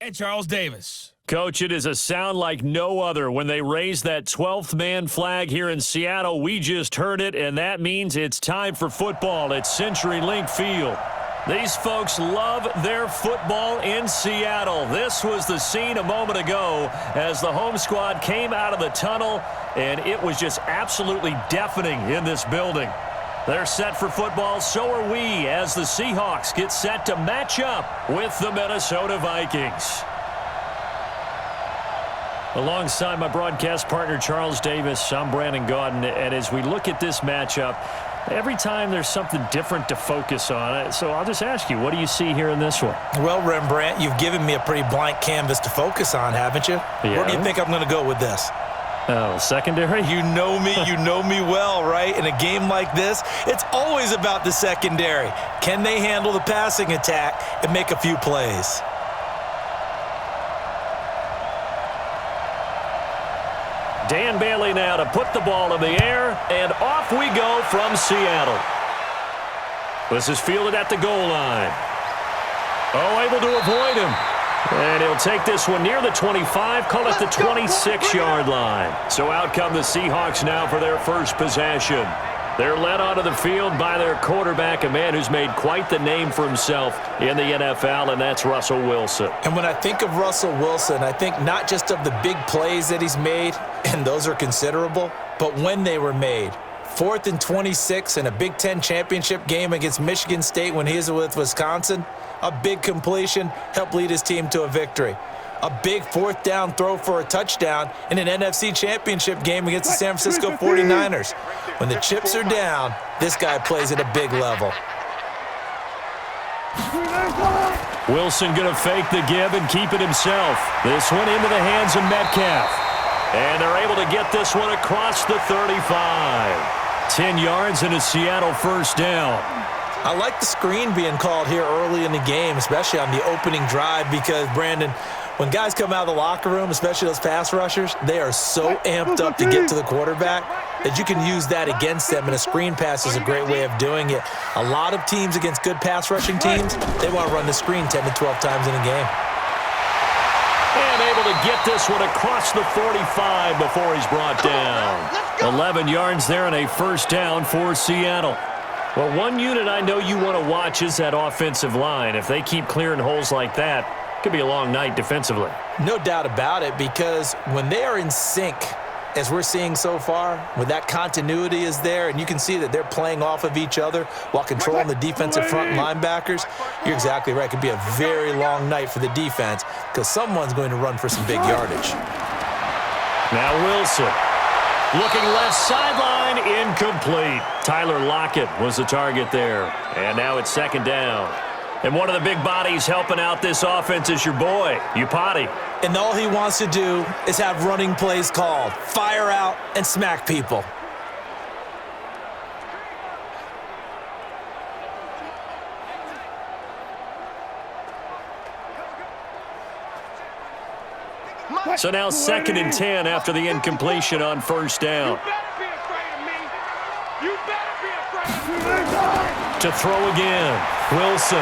and Charles Davis. Coach, it is a sound like no other when they raise that 12th man flag here in Seattle. We just heard it, and that means it's time for football at CenturyLink Field. These folks love their football in Seattle. This was the scene a moment ago as the home squad came out of the tunnel, and it was just absolutely deafening in this building. They're set for football, so are we, as the Seahawks get set to match up with the Minnesota Vikings. Alongside my broadcast partner, Charles Davis, I'm Brandon Gaudin, and as we look at this matchup, every time there's something different to focus on. So I'll just ask you, what do you see here in this one? Well, Rembrandt, you've given me a pretty blank canvas to focus on, haven't you? Yeah. Where do you think I'm going to go with this? Oh, secondary? You know me well, right? In a game like this, it's always about the secondary. Can they handle the passing attack and make a few plays? Dan Bailey now to put the ball in the air, and off we go from Seattle. This is fielded at the goal line. Oh, able to avoid him. And he'll take this one near the 25, call it the 26-yard line. So out come the Seahawks now for their first possession. They're led onto the field by their quarterback, a man who's made quite the name for himself in the NFL, and that's Russell Wilson. And when I think of Russell Wilson, I think not just of the big plays that he's made, and those are considerable, but when they were made. 4th and 26 in a Big Ten championship game against Michigan State when he was with Wisconsin. A big completion helped lead his team to a victory. A big 4th down throw for a touchdown in an NFC championship game against the San Francisco 49ers. When the chips are down, this guy plays at a big level. Wilson going to fake the give and keep it himself. This one into the hands of Metcalf. And they're able to get this one across the 35. 10 yards and a Seattle first down. I like the screen being called here early in the game, especially on the opening drive, because, Brandon, when guys come out of the locker room, especially those pass rushers, they are so amped up to get to the quarterback that you can use that against them, and a screen pass is a great way of doing it. A lot of teams against good pass rushing teams, they want to run the screen 10 to 12 times in a game. And able to get this one across the 45 before he's brought down. 11 yards there and a first down for Seattle. Well, one unit I know you want to watch is that offensive line. If they keep clearing holes like that, it could be a long night defensively. No doubt about it, because when they are in sync, as we're seeing so far, when that continuity is there and you can see that they're playing off of each other while controlling the defensive front linebackers, you're exactly right. It could be a very long night for the defense because someone's going to run for some big yardage. Now Wilson. Looking left sideline, incomplete. Tyler Lockett was the target there. And now it's second down. And one of the big bodies helping out this offense is your boy, Upati. And all he wants to do is have running plays called. Fire out and smack people. So now 2nd and 10 after the incompletion on first down. To throw again, Wilson.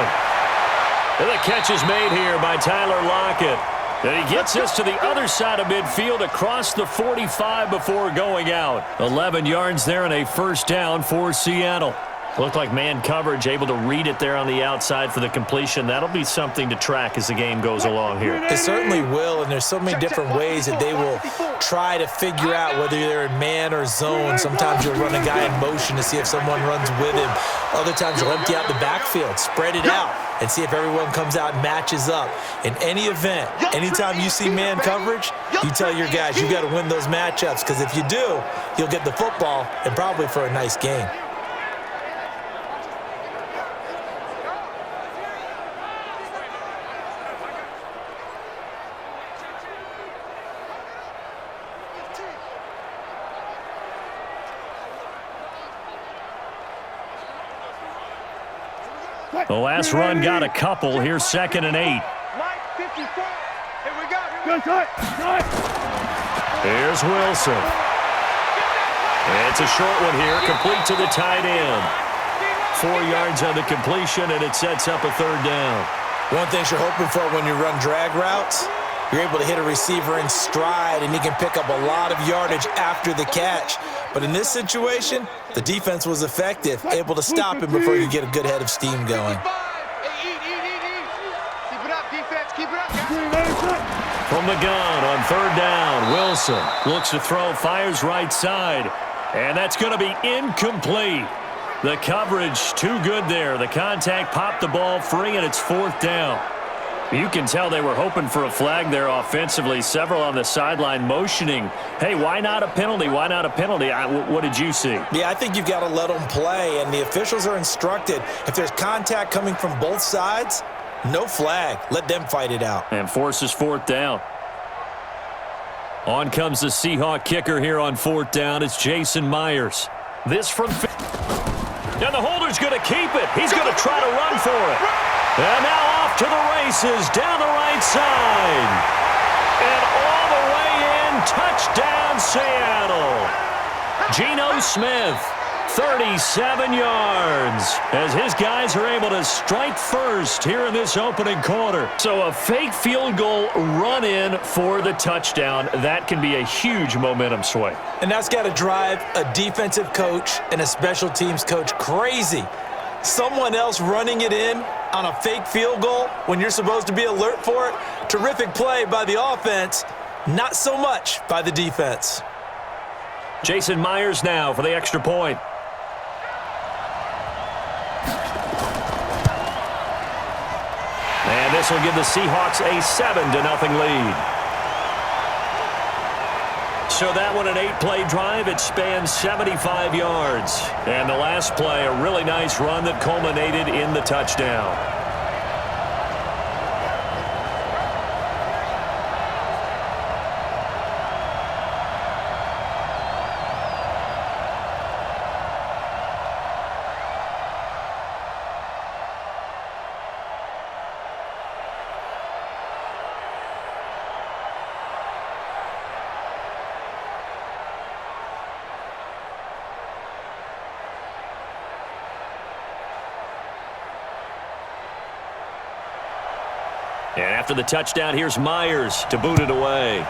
And the catch is made here by Tyler Lockett. And he gets this to the other side of midfield across the 45 before going out. 11 yards there and a first down for Seattle. Looked like man coverage, able to read it there on the outside for the completion. That'll be something to track as the game goes along here. It certainly will, and there's so many different ways that they will try to figure out whether they're in man or zone. Sometimes you'll run a guy in motion to see if someone runs with him. Other times you'll empty out the backfield, spread it out, and see if everyone comes out and matches up. In any event, anytime you see man coverage, you tell your guys you got to win those matchups, because if you do, you'll get the football and probably for a nice game. The last run got a couple. Here's 2nd and 8. Here's Wilson. It's a short one here, complete to the tight end. 4 yards on the completion, and it sets up a third down. One thing you're hoping for when you run drag routes, you're able to hit a receiver in stride, and he can pick up a lot of yardage after the catch. But in this situation, the defense was effective, able to stop him before you get a good head of steam going. From the gun on third down, Wilson looks to throw, fires right side, and that's going to be incomplete. The coverage too good there. The contact popped the ball free, and it's fourth down. You can tell they were hoping for a flag there offensively. Several on the sideline motioning, hey, why not a penalty? Why not a penalty? What did you see? Yeah, I think you've got to let them play, and the officials are instructed. If there's contact coming from both sides, no flag. Let them fight it out. And forces fourth down. On comes the Seahawk kicker here on fourth down. It's Jason Myers. This from... And the holder's going to keep it. He's going to try to run for it. And now off to the races down the right side. And all the way in, touchdown Seattle. Geno Smith, 37 yards, as his guys are able to strike first here in this opening quarter. So a fake field goal run in for the touchdown. That can be a huge momentum swing. And that's got to drive a defensive coach and a special teams coach crazy. Someone else running it in on a fake field goal when you're supposed to be alert for it. Terrific play by the offense, not so much by the defense. Jason Myers now for the extra point. And this will give the Seahawks a 7-0 lead. So that one, an 8-play drive. It spans 75 yards. And the last play, a really nice run that culminated in the touchdown. And after the touchdown, here's Myers to boot it away.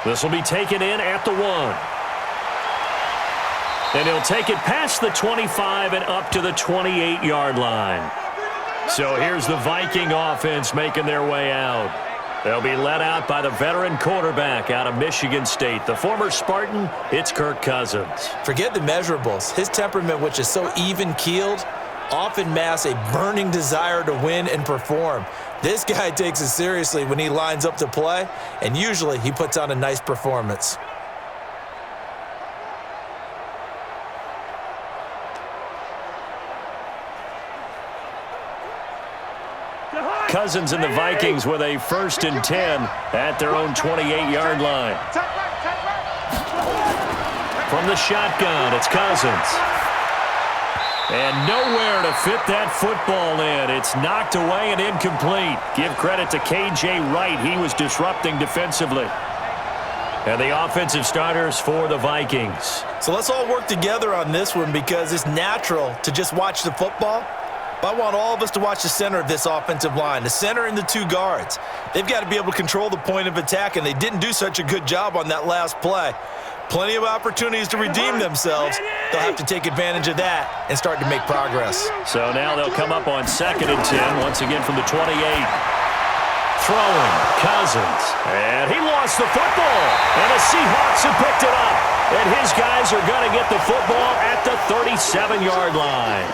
This will be taken in at the 1. And he'll take it past the 25 and up to the 28-yard line. So here's the Viking offense making their way out. They'll be led out by the veteran quarterback out of Michigan State. The former Spartan, it's Kirk Cousins. Forget the measurables. His temperament, which is so even-keeled, often masks a burning desire to win and perform. This guy takes it seriously when he lines up to play, and usually he puts on a nice performance. Cousins and the Vikings with a 1st and 10 at their own 28-yard line. From the shotgun, it's Cousins. And nowhere to fit that football in. It's knocked away and incomplete. Give credit to K.J. Wright. He was disrupting defensively. And the offensive starters for the Vikings. So let's all work together on this one because it's natural to just watch the football. But I want all of us to watch the center of this offensive line, the center and the 2 guards. They've got to be able to control the point of attack, and they didn't do such a good job on that last play. Plenty of opportunities to redeem themselves. They'll have to take advantage of that and start to make progress. So now they'll come up on 2nd and 10, once again from the 28. Throwing, Cousins, and he lost the football. And the Seahawks have picked it up. And his guys are going to get the football at the 37-yard line.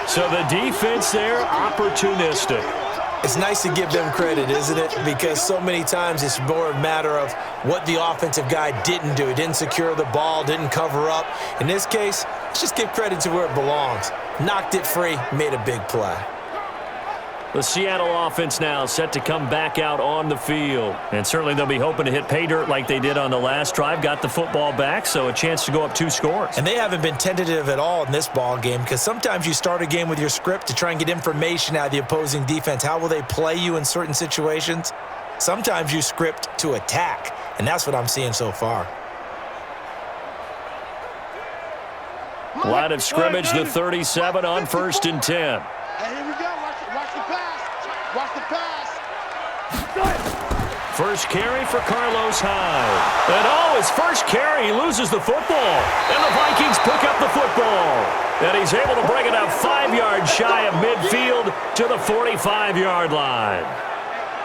So the defense there, opportunistic. It's nice to give them credit, isn't it? Because so many times it's more a matter of what the offensive guy didn't do. He didn't secure the ball, didn't cover up. In this case, let's just give credit to where it belongs. Knocked it free, made a big play. The Seattle offense now set to come back out on the field. And certainly they'll be hoping to hit pay dirt like they did on the last drive. Got the football back, so a chance to go up 2 scores. And they haven't been tentative at all in this ball game because sometimes you start a game with your script to try and get information out of the opposing defense. How will they play you in certain situations? Sometimes you script to attack, and that's what I'm seeing so far. Line of scrimmage, the 37 on 1st and 10. Hey, here we go. Watch the pass. Watch the pass. First carry for Carlos Hyde. And his first carry, he loses the football. And the Vikings pick up the football. And he's able to bring it up 5 yards shy of midfield to the 45-yard line.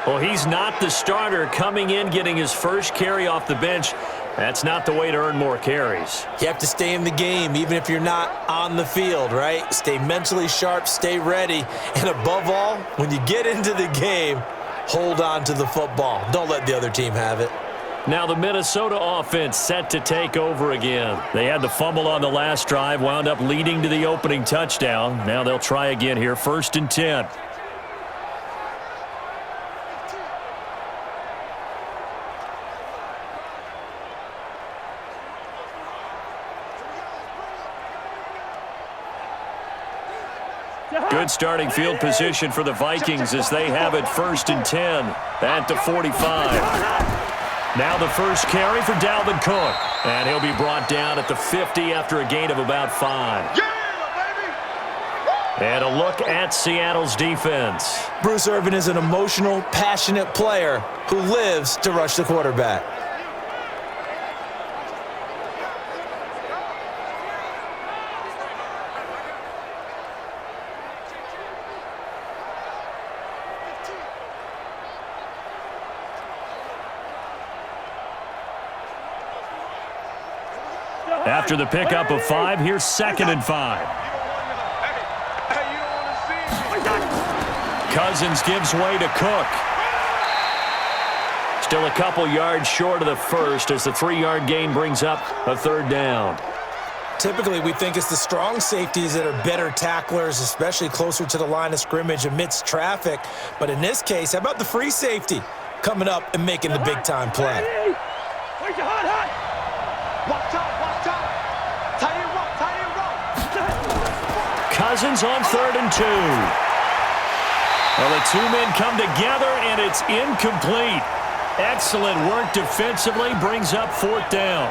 Well, he's not the starter coming in, getting his first carry off the bench. That's not the way to earn more carries. You have to stay in the game, even if you're not on the field, right? Stay mentally sharp, stay ready. And above all, when you get into the game, hold on to the football. Don't let the other team have it. Now the Minnesota offense set to take over again. They had the fumble on the last drive, wound up leading to the opening touchdown. Now they'll try again here, 1st and 10. Good starting field position for the Vikings as they have it 1st and 10 at the 45. Now the first carry for Dalvin Cook. And he'll be brought down at the 50 after a gain of about 5. And a look at Seattle's defense. Bruce Irvin is an emotional, passionate player who lives to rush the quarterback. After the pickup of 5, here's 2nd and 5. Cousins gives way to Cook. Still a couple yards short of the first as the 3-yard gain brings up a 3rd down. Typically, we think it's the strong safeties that are better tacklers, especially closer to the line of scrimmage amidst traffic. But in this case, how about the free safety coming up and making the big-time play? Cousins on 3rd and 2. Well, the 2 men come together, and it's incomplete. Excellent work defensively, brings up 4th down.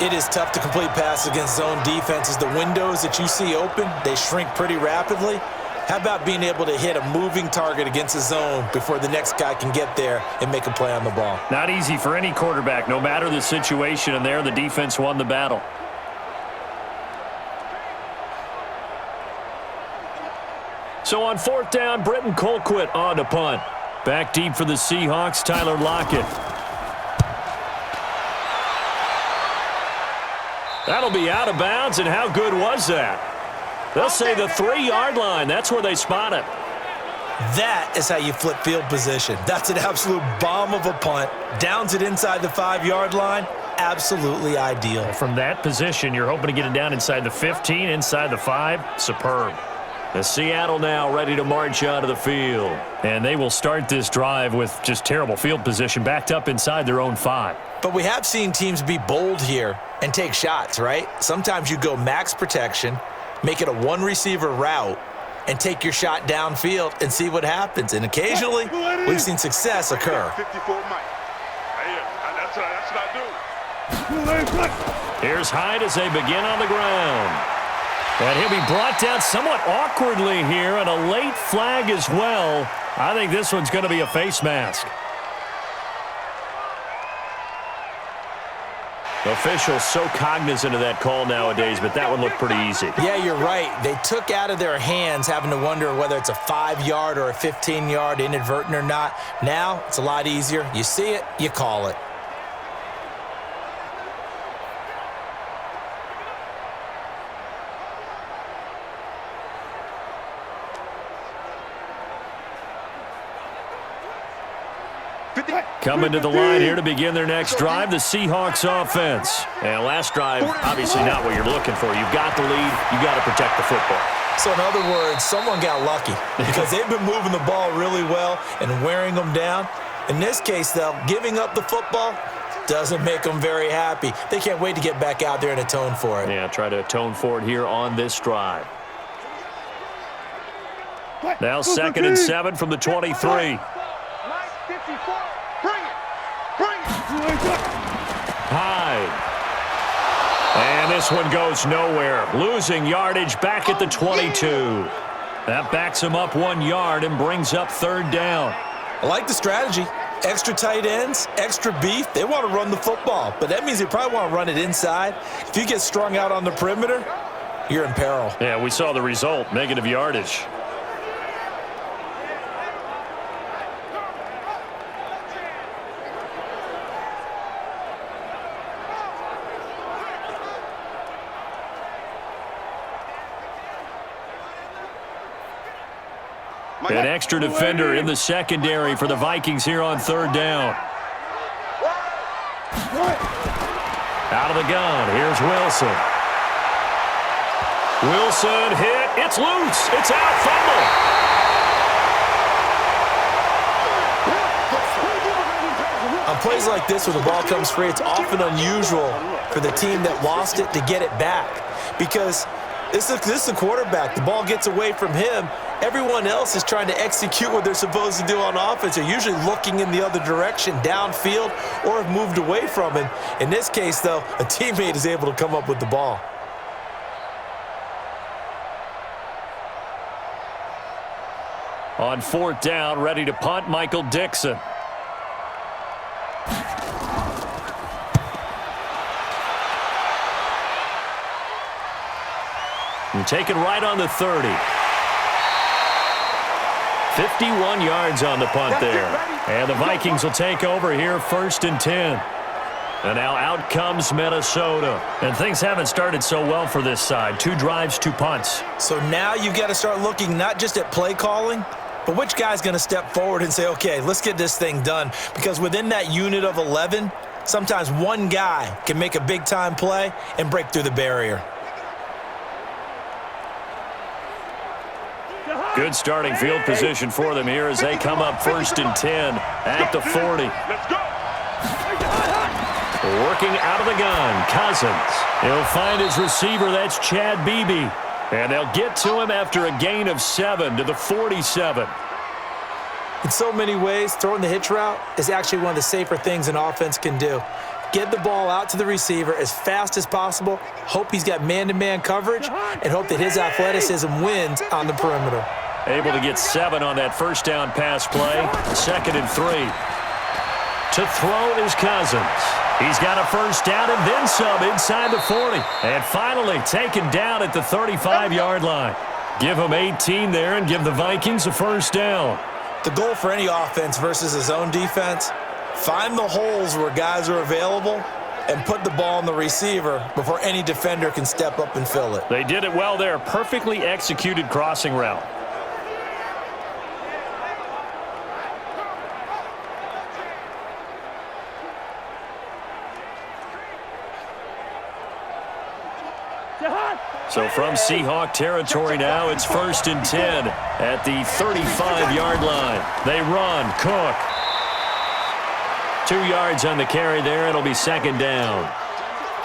It is tough to complete passes against zone defenses. The windows that you see open, they shrink pretty rapidly. How about being able to hit a moving target against a zone before the next guy can get there and make a play on the ball? Not easy for any quarterback, no matter the situation, and there the defense won the battle. So on 4th down, Britton Colquitt on to punt. Back deep for the Seahawks, Tyler Lockett. That'll be out of bounds, and how good was that? They'll say the 3-yard line. That's where they spot it. That is how you flip field position. That's an absolute bomb of a punt. Downs it inside the 5-yard line. Absolutely ideal. From that position, you're hoping to get it down inside the 15, inside the 5. Superb. The Seattle now ready to march out of the field. And they will start this drive with just terrible field position, backed up inside their own 5. But we have seen teams be bold here and take shots, right? Sometimes you go max protection, make it a 1-receiver route, and take your shot downfield and see what happens. And occasionally, we've seen success occur. Here's Hyde as they begin on the ground. And he'll be brought down somewhat awkwardly here, and a late flag as well. I think this one's going to be a face mask. Officials so cognizant of that call nowadays, but that one looked pretty easy. Yeah, you're right. They took out of their hands having to wonder whether it's a 5-yard or a 15-yard, inadvertent or not. Now, it's a lot easier. You see it, you call it. Coming to the line here to begin their next drive, the Seahawks offense. And last drive, obviously not what you're looking for. You've got the lead. You've got to protect the football. So in other words, someone got lucky because they've been moving the ball really well and wearing them down. In this case, though, giving up the football doesn't make them very happy. They can't wait to get back out there and atone for it. Yeah, try to atone for it here on this drive. Now 2nd and 7 from the 23. Hyde. And this one goes nowhere. Losing yardage back at the 22. That backs him up 1 yard and brings up third down. I like the strategy. Extra tight ends, extra beef. They want to run the football, but that means they probably want to run it inside. If you get strung out on the perimeter, you're in peril. Yeah, we saw the result, negative yardage. An extra defender in the secondary for the Vikings here on third down. Out of the gun, here's Wilson. Wilson hit, it's loose, it's out, fumble. On plays like this where the ball comes free, it's often unusual for the team that lost it to get it back because this is the quarterback. The ball gets away from him. Everyone else is trying to execute what they're supposed to do on offense. They're usually looking in the other direction, downfield, or have moved away from it. In this case, though, a teammate is able to come up with the ball. On fourth down, ready to punt, Michael Dixon. And take it right on the 30. 51 yards on the punt there. And the Vikings will take over here, 1st and 10. And now out comes Minnesota. And things haven't started so well for this side. 2 drives, 2 punts. So now you've got to start looking not just at play calling, but which guy's going to step forward and say, okay, let's get this thing done. Because within that unit of 11, sometimes one guy can make a big-time play and break through the barrier. Good starting field position for them here as they come up 1st and 10 at the 40. Working out of the gun, Cousins. He'll find his receiver, that's Chad Beebe. And they'll get to him after a gain of 7 to the 47. In so many ways, throwing the hitch route is actually one of the safer things an offense can do. Get the ball out to the receiver as fast as possible, hope he's got man-to-man coverage, and hope that his athleticism wins on the perimeter. Able to get 7 on that first down pass play. 2nd and 3. To throw is Cousins. He's got a first down and then some inside the 40. And finally taken down at the 35-yard line. Give him 18 there and give the Vikings a first down. The goal for any offense versus his own defense, find the holes where guys are available and put the ball on the receiver before any defender can step up and fill it. They did it well there. Perfectly executed crossing route. So from Seahawk territory now, it's 1st and 10 at the 35-yard line. They run, Cook. 2 yards on the carry there. It'll be 2nd down.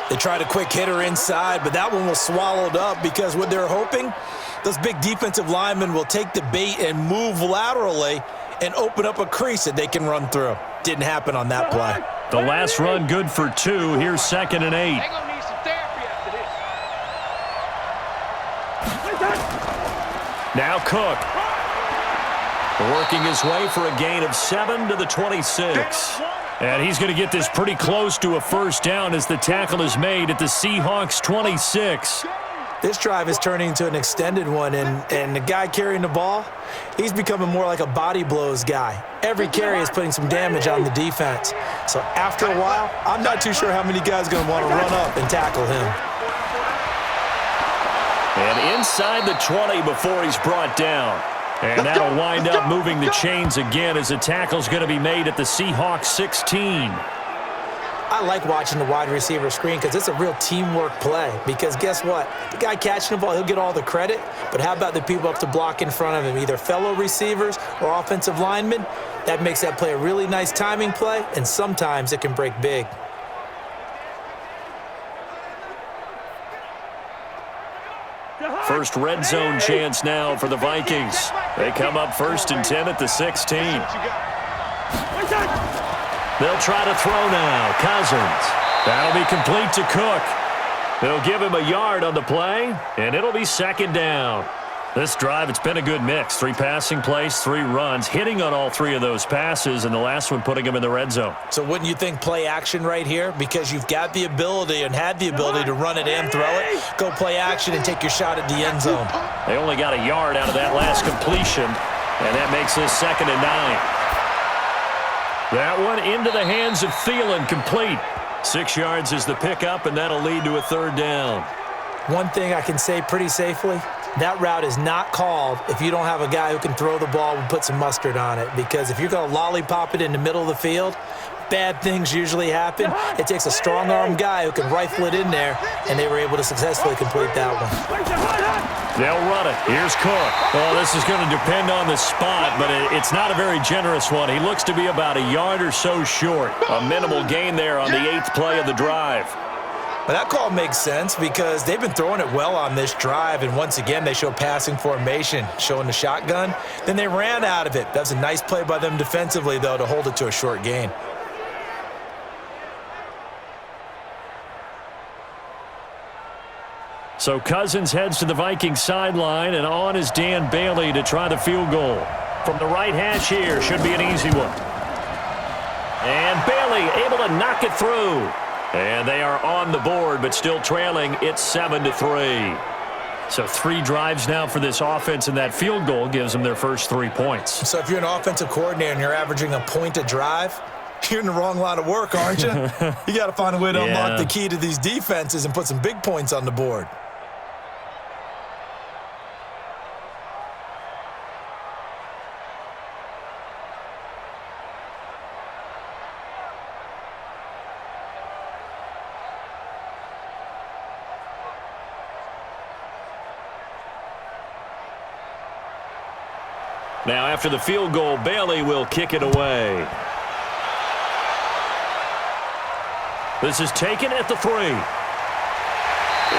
They tried a quick hitter inside, but that one was swallowed up because what they're hoping, those big defensive linemen will take the bait and move laterally and open up a crease that they can run through. Didn't happen on that play. The last run good for 2. Here's 2nd and 8. Now Cook. Working his way for a gain of 7 to the 26. And he's going to get this pretty close to a first down as the tackle is made at the Seahawks 26. This drive is turning into an extended one, and the guy carrying the ball, he's becoming more like a body blows guy. Every carry is putting some damage on the defense. So after a while, I'm not too sure how many guys are going to want to run up and tackle him. And inside the 20 before he's brought down. And that'll wind up moving the chains again as the tackle's going to be made at the Seahawks 16. I like watching the wide receiver screen because it's a real teamwork play. Because guess what? The guy catching the ball, he'll get all the credit. But how about the people up to block in front of him, either fellow receivers or offensive linemen? That makes that play a really nice timing play, and sometimes it can break big. First red zone chance now for the Vikings. They come up 1st and 10 at the 16. They'll try to throw now. Cousins. That'll be complete to Cook. They'll give him a yard on the play, and it'll be second down. This drive, it's been a good mix. 3 passing plays, 3 runs, hitting on all 3 of those passes, and the last one putting him in the red zone. So wouldn't you think play action right here? Because you've got the ability and had the ability to run it and throw it. Go play action and take your shot at the end zone. They only got a yard out of that last completion, and that makes this 2nd and 9. That one into the hands of Thielen, complete. 6 yards is the pickup, and that'll lead to a 3rd down. One thing I can say pretty safely, that route is not called if you don't have a guy who can throw the ball and put some mustard on it. Because if you're going to lollipop it in the middle of the field, bad things usually happen. It takes a strong-arm guy who can rifle it in there, and they were able to successfully complete that one. They'll run it. Here's Cook. Oh, this is going to depend on the spot, but it's not a very generous one. He looks to be about a yard or so short. A minimal gain there on the 8th play of the drive. But that call makes sense because they've been throwing it well on this drive, and once again they show passing formation, showing the shotgun. Then they ran out of it. That's a nice play by them defensively, though, to hold it to a short gain. So Cousins heads to the Vikings sideline, and on is Dan Bailey to try the field goal. From the right hash here, should be an easy one. And Bailey able to knock it through. And they are on the board, but still trailing. It's 7-3. So 3 drives now for this offense, and that field goal gives them their first 3 points. So if you're an offensive coordinator and you're averaging a point a drive, you're in the wrong line of work, aren't you? You got to find a way to unlock the key to these defenses and put some big points on the board. Now, after the field goal, Bailey will kick it away. This is taken at the 3.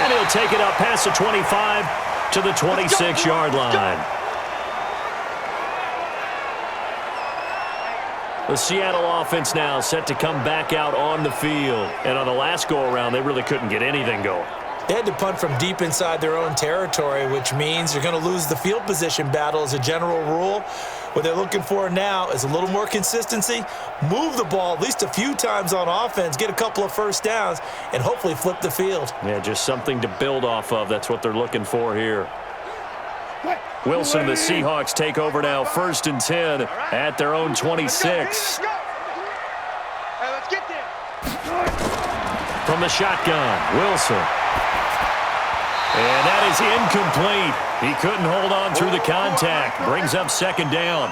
And he'll take it up past the 25 to the 26-yard line. The Seattle offense now set to come back out on the field. And on the last go-around, they really couldn't get anything going. They had to punt from deep inside their own territory, which means you're going to lose the field position battle as a general rule. What they're looking for now is a little more consistency, move the ball at least a few times on offense, get a couple of first downs, and hopefully flip the field. Yeah, just something to build off of. That's what they're looking for here. Wilson and the Seahawks take over now, 1st and 10 at their own 26. Let's get there. From the shotgun, Wilson. And that is incomplete. He couldn't hold on through the contact. Brings up 2nd down.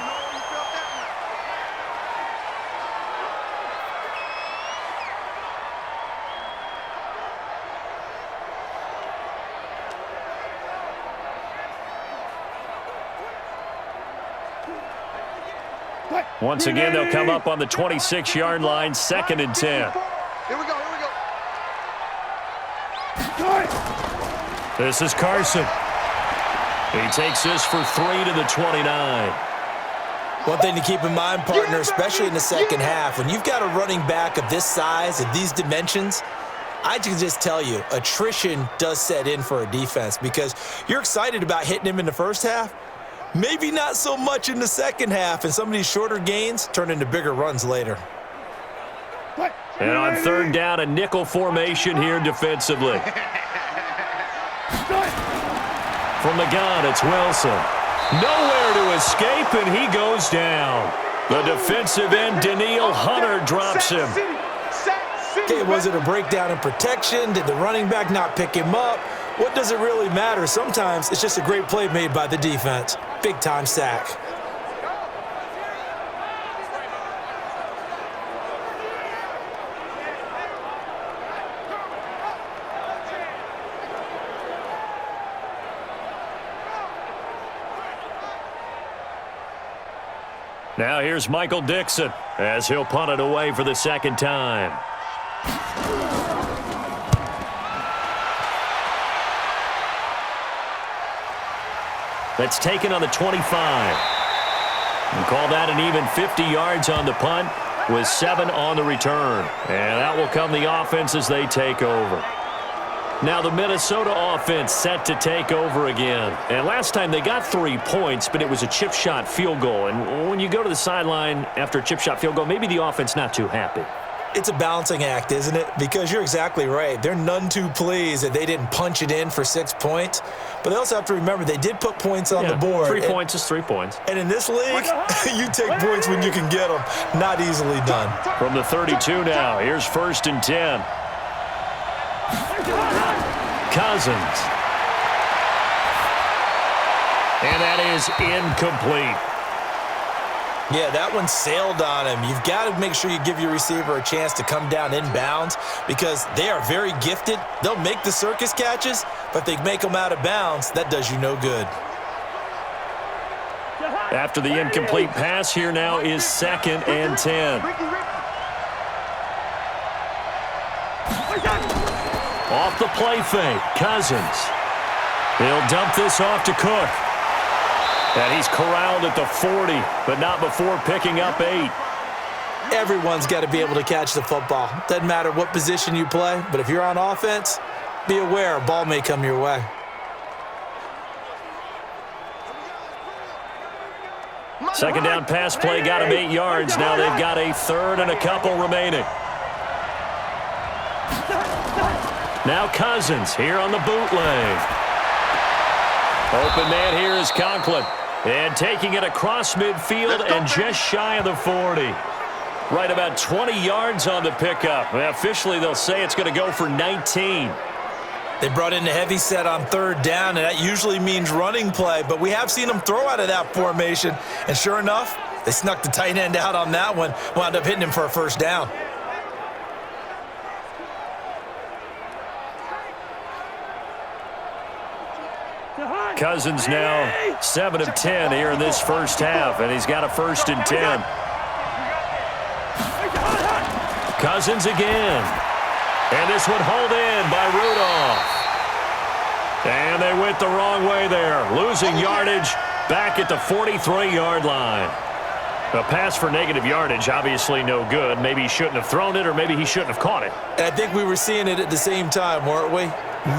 Once again, they'll come up on the 26-yard line, 2nd and 10. Here we go. This is Carson. He takes this for 3 to the 29. One thing to keep in mind, partner, especially in the second half, when you've got a running back of this size, of these dimensions, I can just tell you, attrition does set in for a defense because you're excited about hitting him in the first half, maybe not so much in the second half, and some of these shorter gains turn into bigger runs later. And on 3rd down, a nickel formation here defensively. From the gun, it's Wilson. Nowhere to escape, and he goes down. The defensive end, Danielle Hunter, drops him. Okay, was it a breakdown in protection? Did the running back not pick him up? What does it really matter? Sometimes it's just a great play made by the defense. Big-time sack. Now here's Michael Dixon as he'll punt it away for the 2nd time. That's taken on the 25. And call that an even 50 yards on the punt with 7 on the return. And that will come the offense as they take over. Now the Minnesota offense set to take over again. And last time they got 3 points, but it was a chip shot field goal. And when you go to the sideline after a chip shot field goal, maybe the offense not too happy. It's a balancing act, isn't it? Because you're exactly right. They're none too pleased that they didn't punch it in for 6 points. But they also have to remember they did put points on the board. 3 points is 3 points. And in this league, you take points when you can get them. Not easily done. From the 32 now, here's 1st and 10. Cousins. And that is incomplete. Yeah, that one sailed on him. You've got to make sure you give your receiver a chance to come down inbounds because they are very gifted. They'll make the circus catches, but if they make them out of bounds, that does you no good. After the incomplete pass, here now is 2nd and 10. Off the play fake, Cousins. He'll dump this off to Cook. And he's corralled at the 40, but not before picking up 8. Everyone's got to be able to catch the football. Doesn't matter what position you play, but if you're on offense, be aware a ball may come your way. Second down pass play got him 8 yards. Now they've got a 3rd and a couple remaining. Now Cousins here on the bootleg. Open man here is Conklin. And taking it across midfield and just shy of the 40. Right about 20 yards on the pickup. Officially, they'll say it's going to go for 19. They brought in the heavy set on 3rd down, and that usually means running play. But we have seen them throw out of that formation. And sure enough, they snuck the tight end out on that one. Wound up hitting him for a 1st down. Cousins now 7 of 10 here in this first half, and he's got a 1st and 10. Cousins again. And this one hauled in by Rudolph. And they went the wrong way there, losing yardage back at the 43-yard line. A pass for negative yardage, obviously no good. Maybe he shouldn't have thrown it, or maybe he shouldn't have caught it. And I think we were seeing it at the same time, weren't we?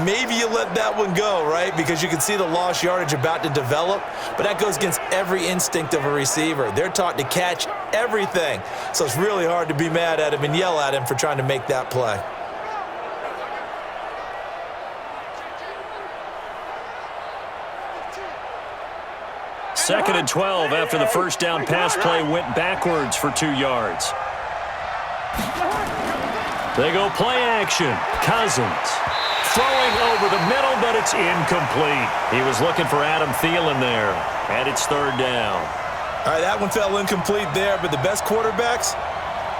Maybe you let that one go, right? Because you can see the lost yardage about to develop, but that goes against every instinct of a receiver. They're taught to catch everything, so it's really hard to be mad at him and yell at him for trying to make that play. Second and 12 after the 1st down pass play went backwards for 2 yards. They go play action. Cousins throwing over the middle, but it's incomplete. He was looking for Adam Thielen there, and it's 3rd down. All right, that one fell incomplete there, but the best quarterbacks,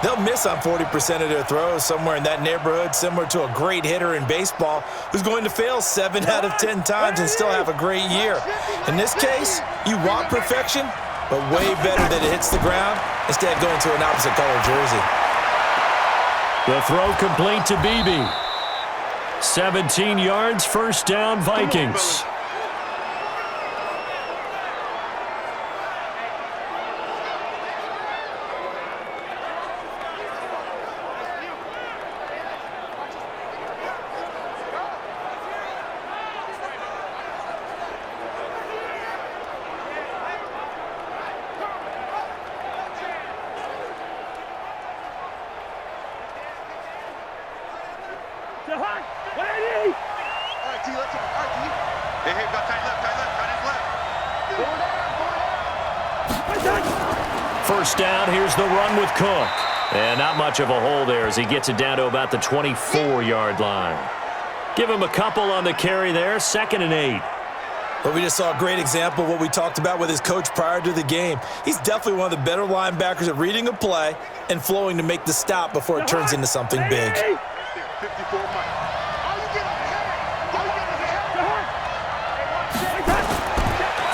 they'll miss on 40% of their throws, somewhere in that neighborhood, similar to a great hitter in baseball who's going to fail 7 out of 10 times and still have a great year. In this case, you want perfection, but way better that it hits the ground instead of going to an opposite color jersey. The throw complete to Beebe. 17 yards, 1st down, Vikings. First down, here's the run with Cook. And not much of a hole there as he gets it down to about the 24-yard line. Give him a couple on the carry there, 2nd and 8. But we just saw a great example of what we talked about with his coach prior to the game. He's definitely one of the better linebackers at reading a play and flowing to make the stop before it turns into something big.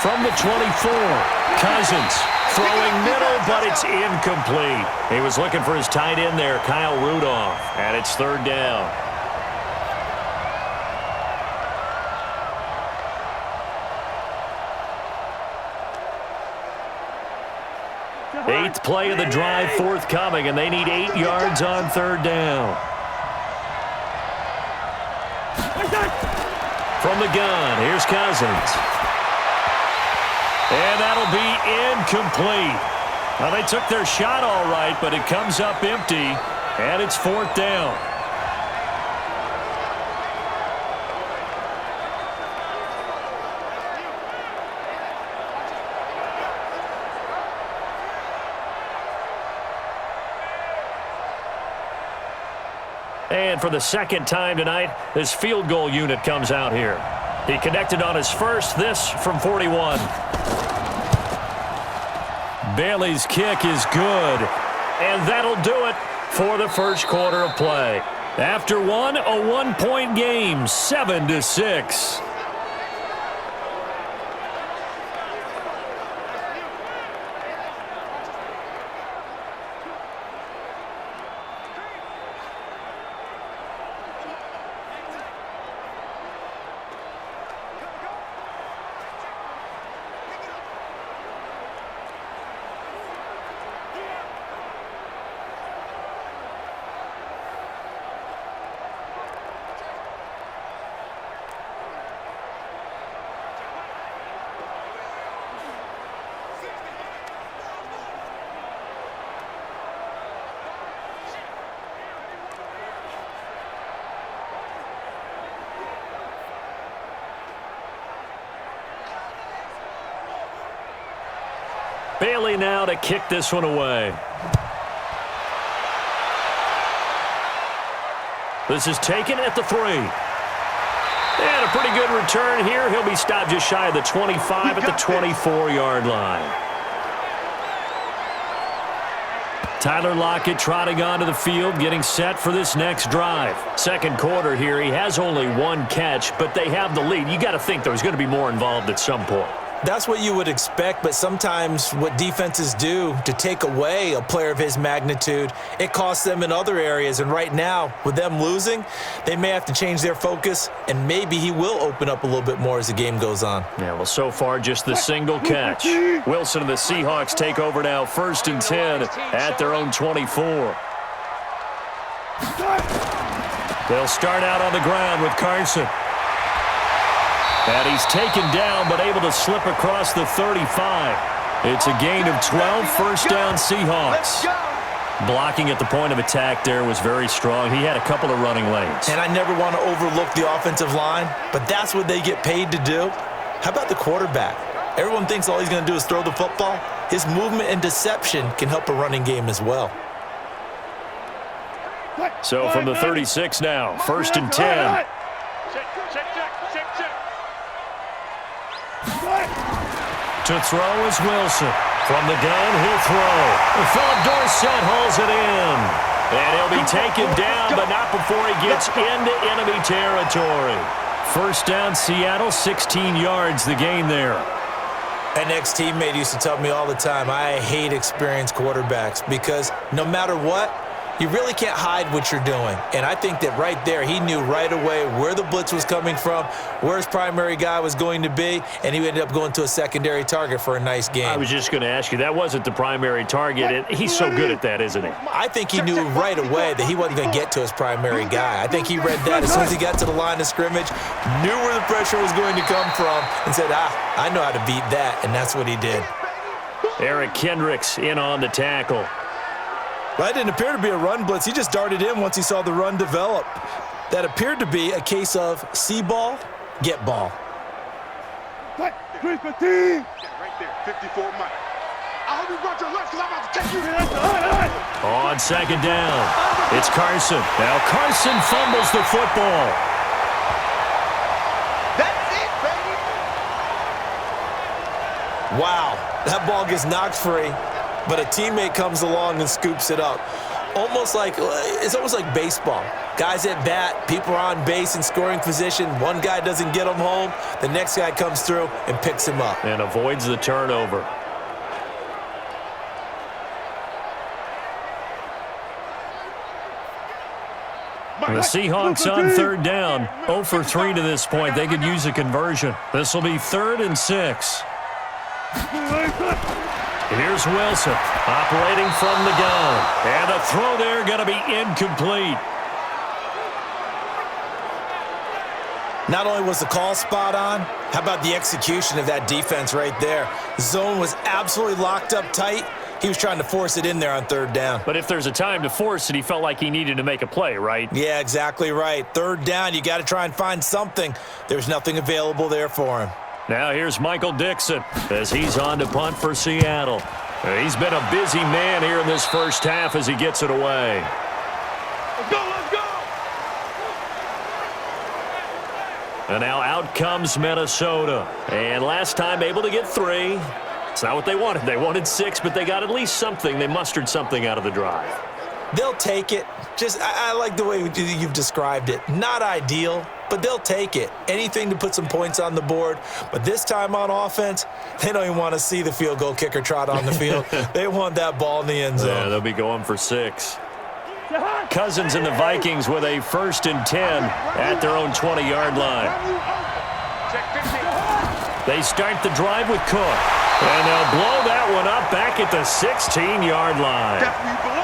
From the 24, Cousins throwing middle, but it's incomplete. He was looking for his tight end there, Kyle Rudolph, and it's 3rd down. Eighth play of the drive forthcoming, and they need 8 yards on 3rd down. From the gun, here's Cousins. And that'll be incomplete. Now, they took their shot all right, but it comes up empty, and it's 4th down. And for the second time tonight, this field goal unit comes out here. He connected on his first, this from 41. Bailey's kick is good, and that'll do it for the first quarter of play. After one, a 1-point game, 7-6. Bailey now to kick this one away. This is taken at the 3. And a pretty good return here. He'll be stopped just shy of the 25 at the 24-yard line. Tyler Lockett trotting onto the field, getting set for this next drive. Second quarter here, he has only one catch, but they have the lead. You got to think there's going to be more involved at some point. That's what you would expect, but sometimes what defenses do to take away a player of his magnitude, it costs them in other areas. And right now, with them losing, they may have to change their focus, and maybe he will open up a little bit more as the game goes on. Yeah, well, so far, just the single catch. Wilson and the Seahawks take over now, 1st and 10 at their own 24. They'll start out on the ground with Carson. And he's taken down, but able to slip across the 35. It's a gain of 12, first down Seahawks. Blocking at the point of attack there was very strong. He had a couple of running lanes. And I never want to overlook the offensive line, but that's what they get paid to do. How about the quarterback? Everyone thinks all he's going to do is throw the football. His movement and deception can help a running game as well. So from the 36 now, 1st and 10. To throw is Wilson. From the gun, he'll throw. Philip Dorsett hauls it in. And he'll be taken down, but not before he gets into enemy territory. First down, Seattle, 16 yards the gain there. An ex-teammate used to tell me all the time, I hate experienced quarterbacks because no matter what, you really can't hide what you're doing. And I think that right there, he knew right away where the blitz was coming from, where his primary guy was going to be, and he ended up going to a secondary target for a nice game. I was just going to ask you, that wasn't the primary target, and he's so good at that, isn't he? I think he knew right away that he wasn't going to get to his primary guy. I think he read that as soon as he got to the line of scrimmage, knew where the pressure was going to come from, and said, I know how to beat that, and that's what he did. Eric Kendricks in on the tackle. Well, that didn't appear to be a run blitz. He just darted in once he saw the run develop. That appeared to be a case of see ball, get ball. Right there, 54 Mike. I hope you brought your lunch because I'm about to take you there. On second down, it's Carson. Now Carson fumbles the football. That's it, baby. Wow, that ball gets knocked free, but a teammate comes along and scoops it up. It's almost like baseball. Guys at bat, people are on base in scoring position. One guy doesn't get him home. The next guy comes through and picks him up. And avoids the turnover. The Seahawks on third down. 0 for 3 to this point. They could use a conversion. This will be 3rd and 6. Here's Wilson operating from the gun. And the throw there going to be incomplete. Not only was the call spot on, how about the execution of that defense right there? Zone was absolutely locked up tight. He was trying to force it in there on third down. But if there's a time to force it, he felt like he needed to make a play, right? Yeah, exactly right. Third down, you got to try and find something. There's nothing available there for him. Now here's Michael Dixon as he's on to punt for Seattle. He's been a busy man here in this first half as he gets it away. Let's go, let's go! And now out comes Minnesota. And last time able to get 3. It's not what they wanted. They wanted 6, but they got at least something. They mustered something out of the drive. They'll take it. I like the way you've described it. Not ideal, but they'll take it. Anything to put some points on the board. But this time on offense, they don't even want to see the field goal kicker trot on the field. They want that ball in the end zone. Yeah, they'll be going for 6. Cousins and the Vikings with a 1st and 10 at their own 20-yard line. They start the drive with Cook. And they'll blow that one up back at the 16-yard line.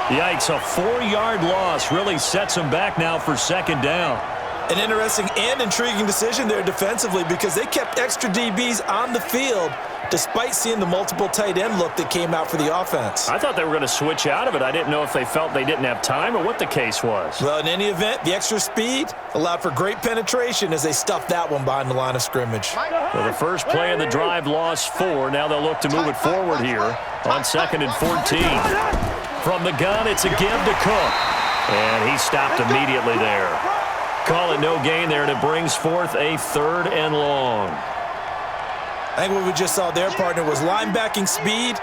Yikes, a 4-yard loss really sets them back now for 2nd down. An interesting and intriguing decision there defensively because they kept extra DBs on the field despite seeing the multiple tight end look that came out for the offense. I thought they were going to switch out of it. I didn't know if they felt they didn't have time or what the case was. Well, in any event, the extra speed allowed for great penetration as they stuffed that one behind the line of scrimmage. Well, the first play of the drive lost 4. Now they'll look to move it forward here on 2nd and 14. From the gun, it's a give to Cook. And he stopped immediately there. Call it no gain there, and it brings forth a 3rd and long. I think what we just saw there, partner, was linebacking speed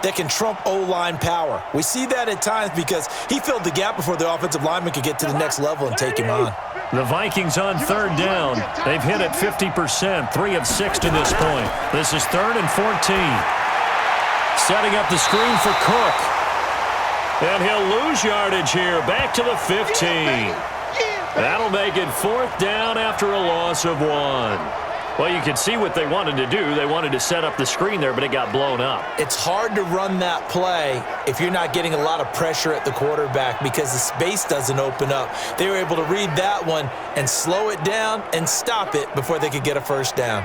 that can trump O-line power. We see that at times because he filled the gap before the offensive lineman could get to the next level and take him on. The Vikings on 3rd down. They've hit it 50%, 3 of 6 to this point. This is 3rd and 14. Setting up the screen for Cook. And he'll lose yardage here, back to the 15. That'll make it 4th down after a loss of 1. Well, you can see what they wanted to do. They wanted to set up the screen there, but it got blown up. It's hard to run that play if you're not getting a lot of pressure at the quarterback because the space doesn't open up. They were able to read that one and slow it down and stop it before they could get a 1st down.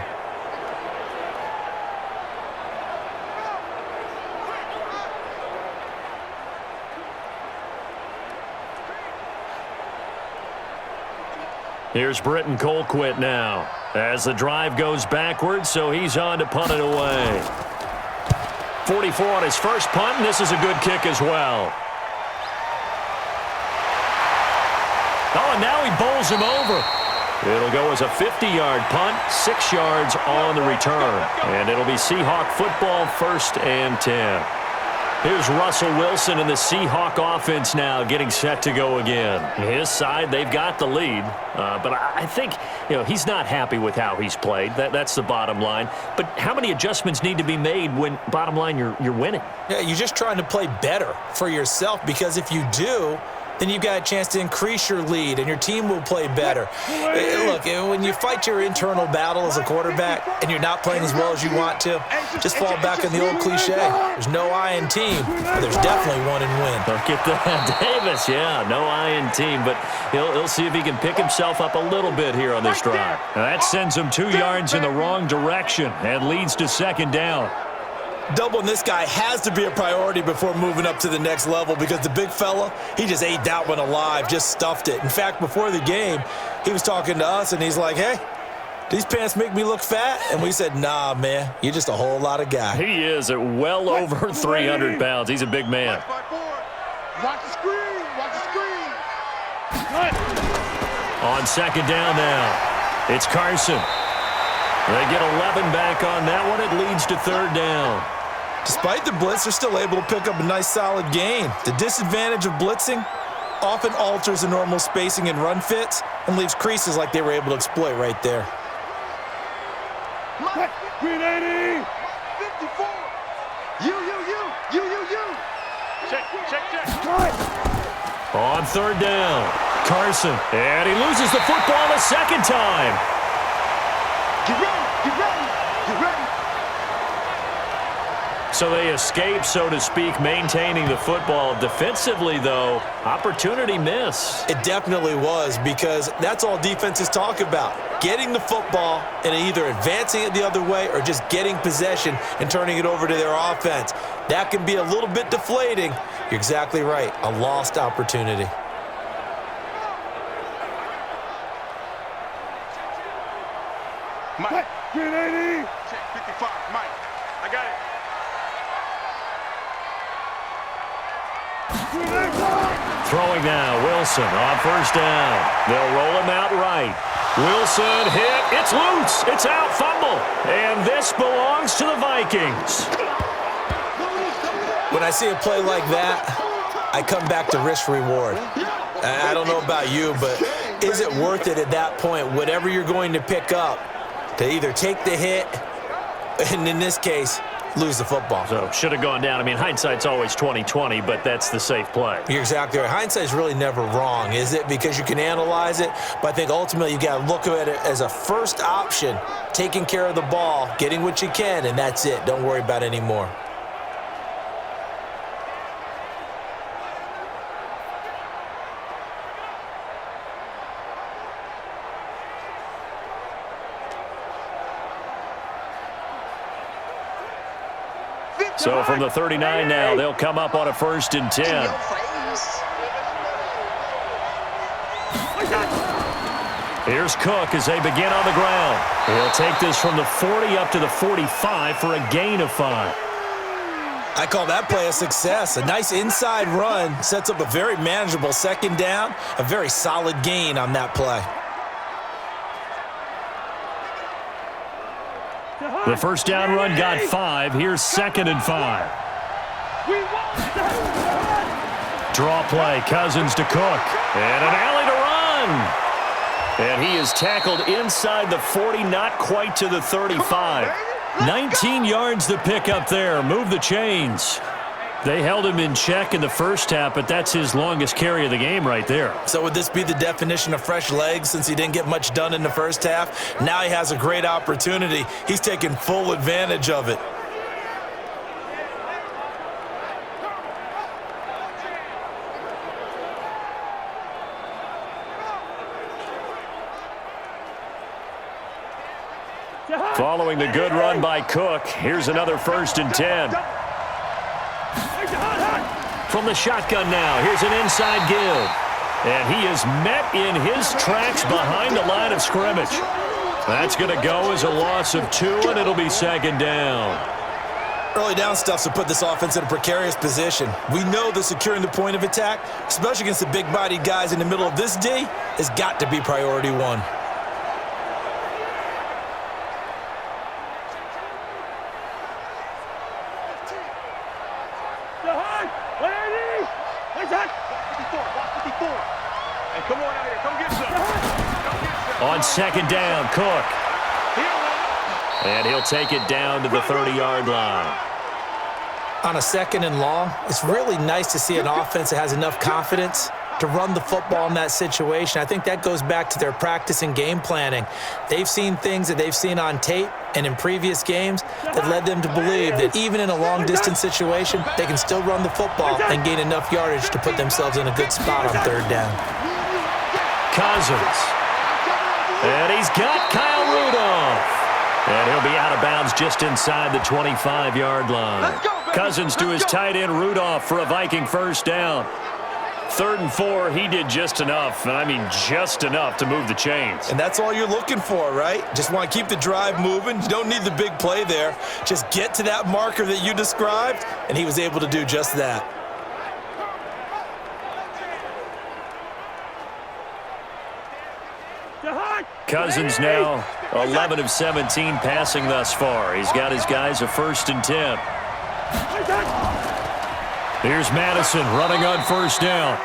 Here's Britton Colquitt now as the drive goes backwards, so he's on to punt it away. 44 on his first punt, and this is a good kick as well. Oh, and now he bowls him over. It'll go as a 50-yard punt, 6 yards on the return. And it'll be Seahawk football, 1st and 10. Here's Russell Wilson and the Seahawk offense now getting set to go again. His side, they've got the lead. But I think, he's not happy with how he's played. That's the bottom line. But how many adjustments need to be made when, bottom line, you're winning? Yeah, you're just trying to play better for yourself because if you do, then you've got a chance to increase your lead, and your team will play better. Look, when you fight your internal battle as a quarterback and you're not playing as well as you want to, just fall back on the old cliche. There's no I in team, but there's definitely one in win. Look at that. Davis, yeah, no I in team, but he'll see if he can pick himself up a little bit here on this drive. Now that sends him 2 yards in the wrong direction and leads to 2nd down. Doubling this guy has to be a priority before moving up to the next level because the big fella, he just ate that one alive, just stuffed it. In fact, before the game, he was talking to us, and he's like, hey, these pants make me look fat? And we said, nah, man, you're just a whole lot of guy. He is at well over 300 pounds. He's a big man. Watch the screen, watch the screen. On 2nd down now, it's Carson. They get 11 back on that one. It leads to 3rd down. Despite the blitz, they're still able to pick up a nice solid gain. The disadvantage of blitzing often alters the normal spacing and run fits and leaves creases like they were able to exploit right there. Green 80. 54. You. Check. On 3rd down, Carson. And he loses the football a 2nd time. Get ready. So they escape, so to speak, maintaining the football. Defensively, though, opportunity miss. It definitely was, because that's all defenses talk about. Getting the football and either advancing it the other way or just getting possession and turning it over to their offense. That can be a little bit deflating. You're exactly right. A lost opportunity. Mike. 380. Check 55. Mike. I got it. Throwing now, Wilson on first down. They'll roll him out right. Wilson hit. It's loose. It's out. Fumble. And this belongs to the Vikings. When I see a play like that, I come back to risk reward. I don't know about you, but is it worth it at that point, whatever you're going to pick up, to either take the hit, and in this case, lose the football? So should have gone down. I mean, hindsight's always 20/20, but that's the safe play. You're exactly right. Hindsight's really never wrong, is it? Because you can analyze it, but I think ultimately you got to look at it as a first option, taking care of the ball, getting what you can, and that's it. Don't worry about it anymore. So from the 39 now, they'll come up on a 1st and 10. Here's Cook as they begin on the ground. He'll take this from the 40 up to the 45 for a gain of 5. I call that play a success. A nice inside run sets up a very manageable 2nd down, a very solid gain on that play. The 1st down run got 5. Here's 2nd and 5. Draw play. Cousins to Cook. And an alley to run. And he is tackled inside the 40, not quite to the 35. 19 yards to pick up there. Move the chains. They held him in check in the first half, but that's his longest carry of the game right there. So would this be the definition of fresh legs since he didn't get much done in the first half? Now he has a great opportunity. He's taking full advantage of it. Following the good run by Cook, here's another 1st and 10. From the shotgun now, here's an inside give. And he is met in his tracks behind the line of scrimmage. That's going to go as a loss of 2, and it'll be 2nd down. Early down stuff to put this offense in a precarious position. We know that securing the point of attack, especially against the big-bodied guys in the middle of this D, has got to be priority 1. On 2nd down, Cook. And he'll take it down to the 30-yard line. On a 2nd and long, it's really nice to see an offense that has enough confidence to run the football in that situation. I think that goes back to their practice and game planning. They've seen things that they've seen on tape and in previous games that led them to believe that even in a long-distance situation, they can still run the football and gain enough yardage to put themselves in a good spot on 3rd down. Cousins. And he's got Kyle Rudolph. And he'll be out of bounds just inside the 25-yard line. Cousins to his tight end Rudolph for a Viking 1st down. 3rd and 4, he did just enough, and I mean just enough to move the chains. And that's all you're looking for, right? Just want to keep the drive moving. You don't need the big play there. Just get to that marker that you described, and he was able to do just that. Cousins now 11 of 17 passing thus far. He's got his guys a 1st and 10. Here's Madison running on 1st down.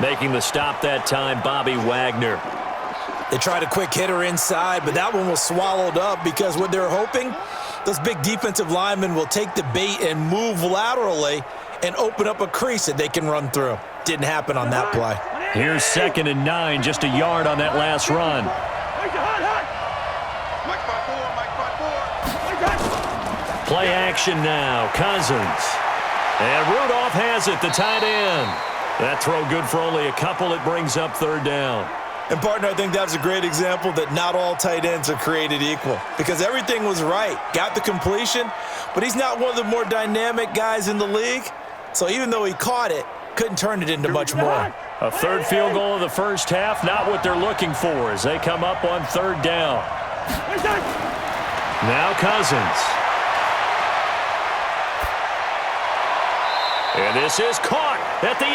Making the stop that time, Bobby Wagner. They tried a quick hitter inside, but that one was swallowed up because what they're hoping, those big defensive linemen will take the bait and move laterally and open up a crease that they can run through. Didn't happen on that play. Here's 2nd and 9, just a yard on that last run. Play action now. Cousins. And Rudolph has it, the tight end. That throw good for only a couple. It brings up third down. And, partner, I think that's a great example that not all tight ends are created equal because everything was right. Got the completion, but he's not one of the more dynamic guys in the league. So even though he caught it, couldn't turn it into much more. A third field goal of the first half, not what they're looking for as they come up on third down. Now Cousins. And this is caught at the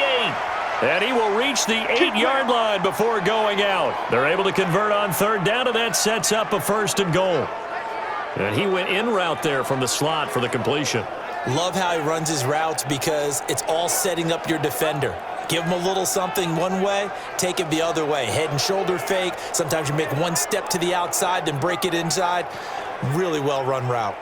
8. And he will reach the 8-yard line before going out. They're able to convert on third down, and that sets up a first and goal. And he went in route there from the slot for the completion. Love how he runs his routes because it's all setting up your defender. Give him a little something one way, take it the other way. Head and shoulder fake. Sometimes you make one step to the outside, then break it inside. Really well-run route.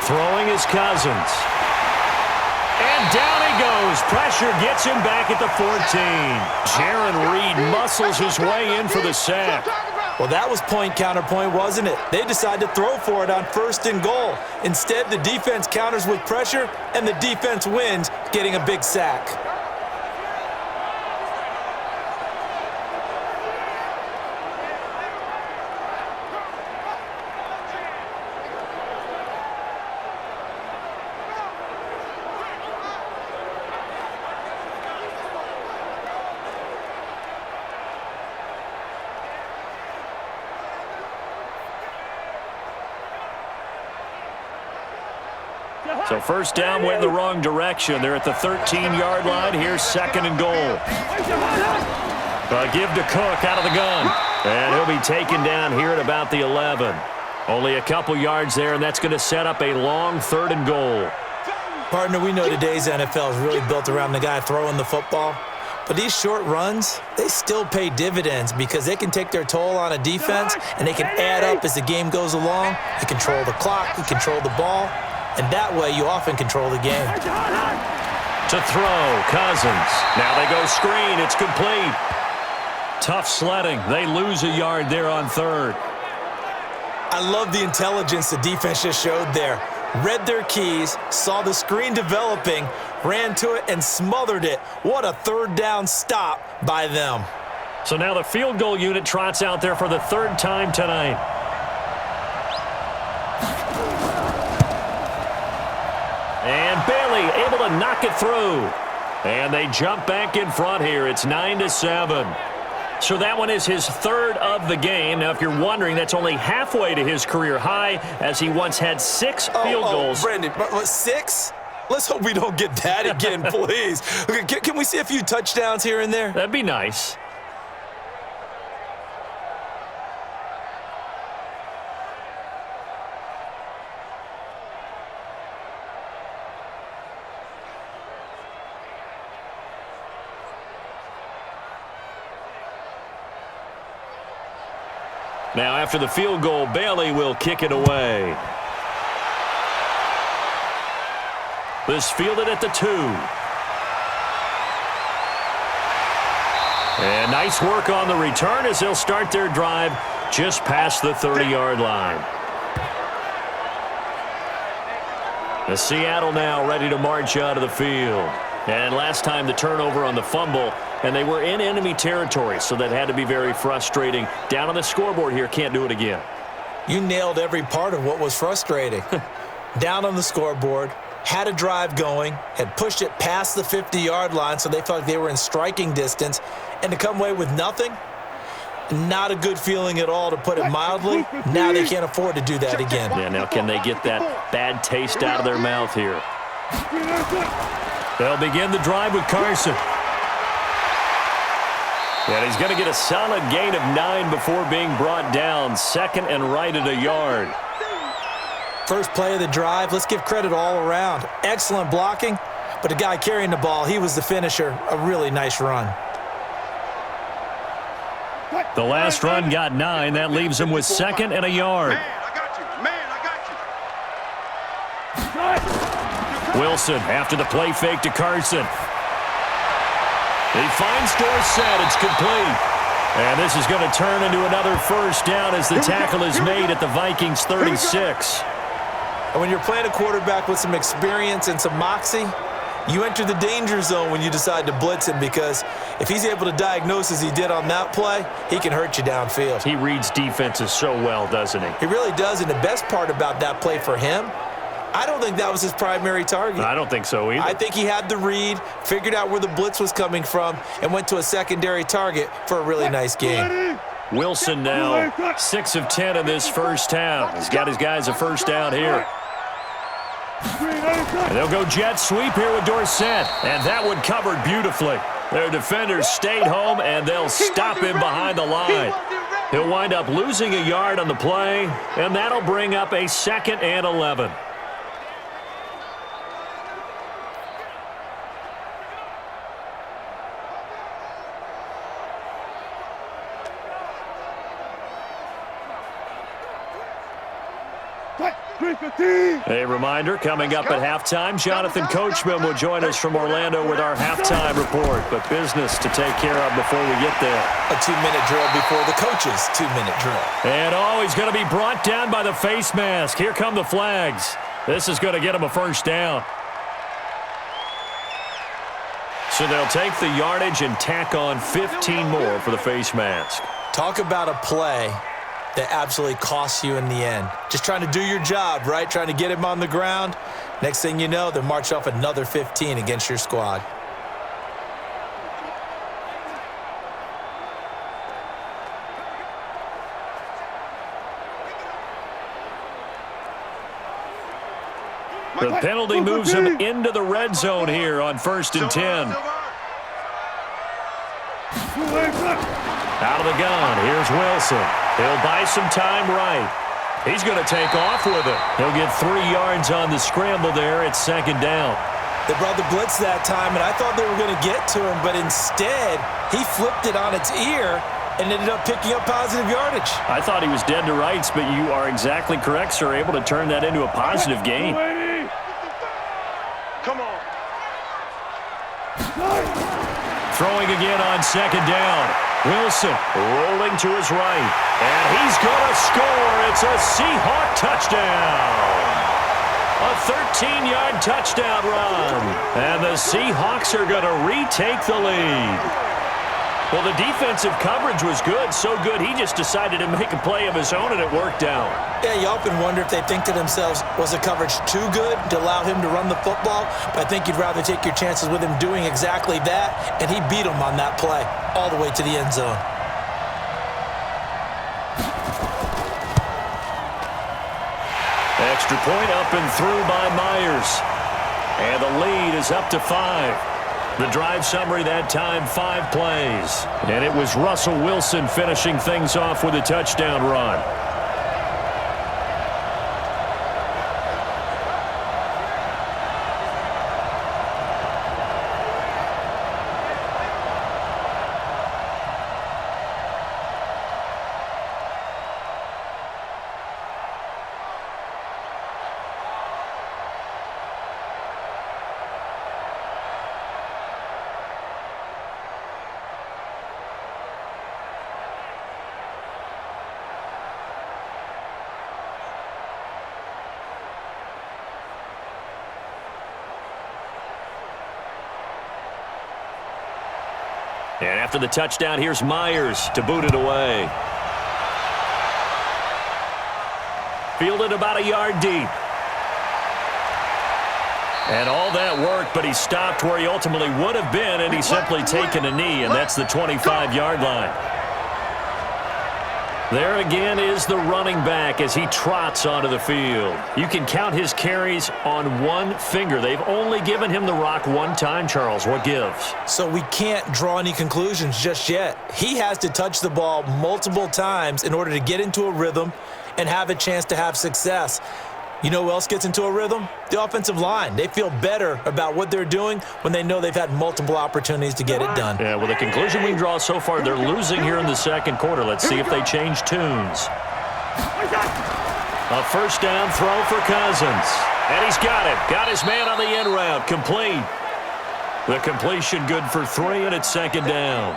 Throwing is Cousins. And down he goes. Pressure gets him back at the 14. Jaron Reed muscles his way in for the sack. Well, that was point counterpoint, wasn't it? They decided to throw for it on first and goal. Instead, the defense counters with pressure, and the defense wins, getting a big sack. So first down went in the wrong direction. They're at the 13-yard line. Here's second and goal. Give to Cook out of the gun. And he'll be taken down here at about the 11. Only a couple yards there, and that's going to set up a long third and goal. Partner, we know today's NFL is really built around the guy throwing the football. But these short runs, they still pay dividends because they can take their toll on a defense, and they can add up as the game goes along. You control the clock, you control the ball. And that way, you often control the game. To throw, Cousins. Now they go screen. It's complete. Tough sledding. They lose a yard there on third. I love the intelligence the defense just showed there. Read their keys, saw the screen developing, ran to it, and smothered it. What a third down stop by them. So now the field goal unit trots out there for the third time tonight. And Bailey able to knock it through. And they jump back in front here. It's 9-7. So that one is his third of the game. Now, if you're wondering, that's only halfway to his career high as he once had 6 field goals. Brandon, 6? Let's hope we don't get that again, please. Okay, can we see a few touchdowns here and there? That'd be nice. Now, after the field goal, Bailey will kick it away. This fielded at the 2. And nice work on the return as they'll start their drive just past the 30-yard line. The Seattle now ready to march out of the field. And last time the turnover on the fumble, and they were in enemy territory, so that had to be very frustrating. Down on the scoreboard here, can't do it again. You nailed every part of what was frustrating. Down on the scoreboard, had a drive going, had pushed it past the 50-yard line, so they felt like they were in striking distance, and to come away with nothing, not a good feeling at all, to put it mildly. Now they can't afford to do that again. Yeah, now can they get that bad taste out of their mouth here? They'll begin the drive with Carson. And he's going to get a solid gain of 9 before being brought down. Second and right at a yard. First play of the drive, let's give credit all around. Excellent blocking, but the guy carrying the ball, he was the finisher. A really nice run. The last run got 9. That leaves him with second and a yard. Man, I got you. Man, I got you. Wilson after the play fake to Carson. He finds Dorsett. It's complete. And this is going to turn into another first down as the tackle is made at the Vikings 36. And when you're playing a quarterback with some experience and some moxie, you enter the danger zone when you decide to blitz him, because if he's able to diagnose as he did on that play, he can hurt you downfield. He reads defenses so well, doesn't he? He really does, and the best part about that play for him, I don't think that was his primary target. I don't think so either. I think he had the read, figured out where the blitz was coming from, and went to a secondary target for a really nice game. Wilson now 6 of 10 in this first half. He's got his guys a first down here. And they'll go jet sweep here with Dorsett. And that one covered beautifully. Their defenders stayed home, and they'll stop him behind the line. He'll wind up losing a yard on the play, and that'll bring up a 2nd and 11. A reminder, coming up at halftime, Jonathan Coachman will join us from Orlando with our halftime report. But business to take care of before we get there. A 2-minute drill before the coach's 2-minute drill. And he's going to be brought down by the face mask. Here come the flags. This is going to get him a first down. So they'll take the yardage and tack on 15 more for the face mask. Talk about a play that absolutely costs you in the end. Just trying to do your job, right? Trying to get him on the ground. Next thing you know, they'll march off another 15 against your squad. The penalty moves him into the red zone here on 1st and 10. Out of the gun, here's Wilson. He'll buy some time right. He's going to take off with it. He'll get 3 yards on the scramble there. It's 2nd down. They brought the blitz that time, and I thought they were going to get to him, but instead, he flipped it on its ear and ended up picking up positive yardage. I thought he was dead to rights, but you are exactly correct, sir. Able to turn that into a positive gain. Come on. Throwing again on 2nd down. Wilson rolling to his right. And he's going to score. It's a Seahawk touchdown. A 13-yard touchdown run. And the Seahawks are going to retake the lead. Well, the defensive coverage was good. So good, he just decided to make a play of his own, and it worked out. Yeah, you often wonder if they think to themselves, was the coverage too good to allow him to run the football? But I think you'd rather take your chances with him doing exactly that, and he beat him on that play all the way to the end zone. Extra point up and through by Myers. And the lead is up to 5. The drive summary that time, 5 plays. And it was Russell Wilson finishing things off with a touchdown run. And after the touchdown, here's Myers to boot it away. Fielded about a yard deep. And all that worked, but he stopped where he ultimately would have been, and he's simply taken a knee, and that's the 25-yard line. There again is the running back as he trots onto the field. You can count his carries on one finger. They've only given him the rock one time, Charles. What gives? So we can't draw any conclusions just yet. He has to touch the ball multiple times in order to get into a rhythm and have a chance to have success. You know who else gets into a rhythm? The offensive line. They feel better about what they're doing when they know they've had multiple opportunities to get it done. Yeah, well, the conclusion we can draw so far, they're losing here in the second quarter. Let's see if they change tunes. A first down throw for Cousins. And he's got it. Got his man on the end route. Complete. The completion good for 3, and it's second down.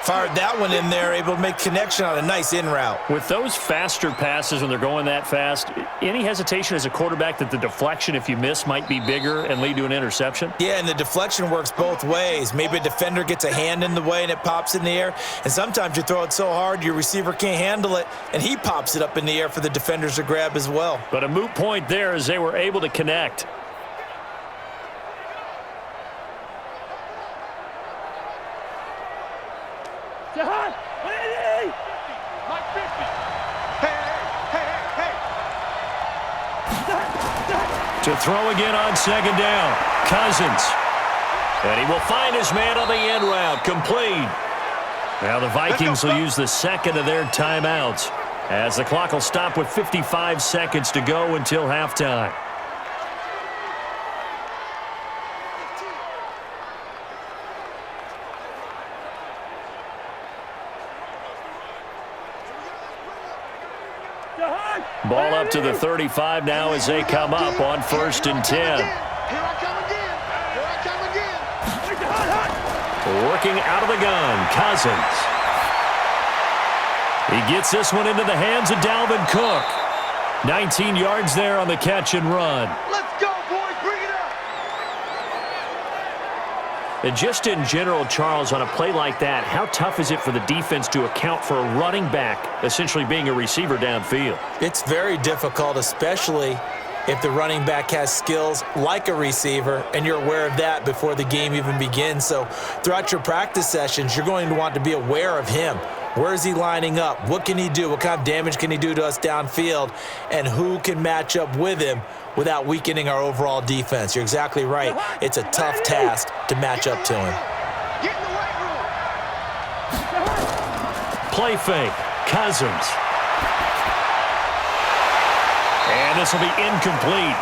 Fired that one in there, able to make connection on a nice in route. With those faster passes when they're going that fast, any hesitation as a quarterback that the deflection, if you miss, might be bigger and lead to an interception? Yeah, and the deflection works both ways. Maybe a defender gets a hand in the way and it pops in the air, and sometimes you throw it so hard your receiver can't handle it, and he pops it up in the air for the defenders to grab as well. But a moot point there as they were able to connect. To throw again on second down. Cousins. And he will find his man on the end route. Complete. Now the Vikings will use the second of their timeouts as the clock will stop with 55 seconds to go until halftime. Ball up to the 35 now as they come up on 1st and 10. Here I come again. Here I come again. Working out of the gun, Cousins. He gets this one into the hands of Dalvin Cook. 19 yards there on the catch and run. Let's go, boys. Bring it up. And just in general, Charles, on a play like that, how tough is it for the defense to account for a running back essentially being a receiver downfield? It's very difficult, especially if the running back has skills like a receiver, and you're aware of that before the game even begins. So throughout your practice sessions, you're going to want to be aware of him. Where is he lining up? What can he do? What kind of damage can he do to us downfield? And who can match up with him without weakening our overall defense? You're exactly right. It's a tough task to match up to him. Get in the weight room. Play fake. Cousins. And this will be incomplete.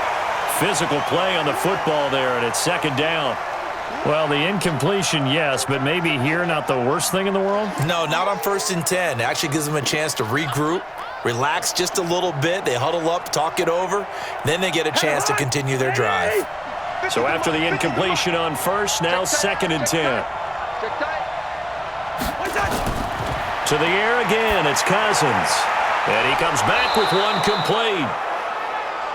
Physical play on the football there, and it's second down. Well, the incompletion, yes, but maybe here not the worst thing in the world? No, not on 1st and 10. It actually gives them a chance to regroup, relax just a little bit. They huddle up, talk it over. Then they get a chance to continue their drive. So after the incompletion on 1st, now 2nd and 10. To the air again, it's Cousins. And he comes back with one complete.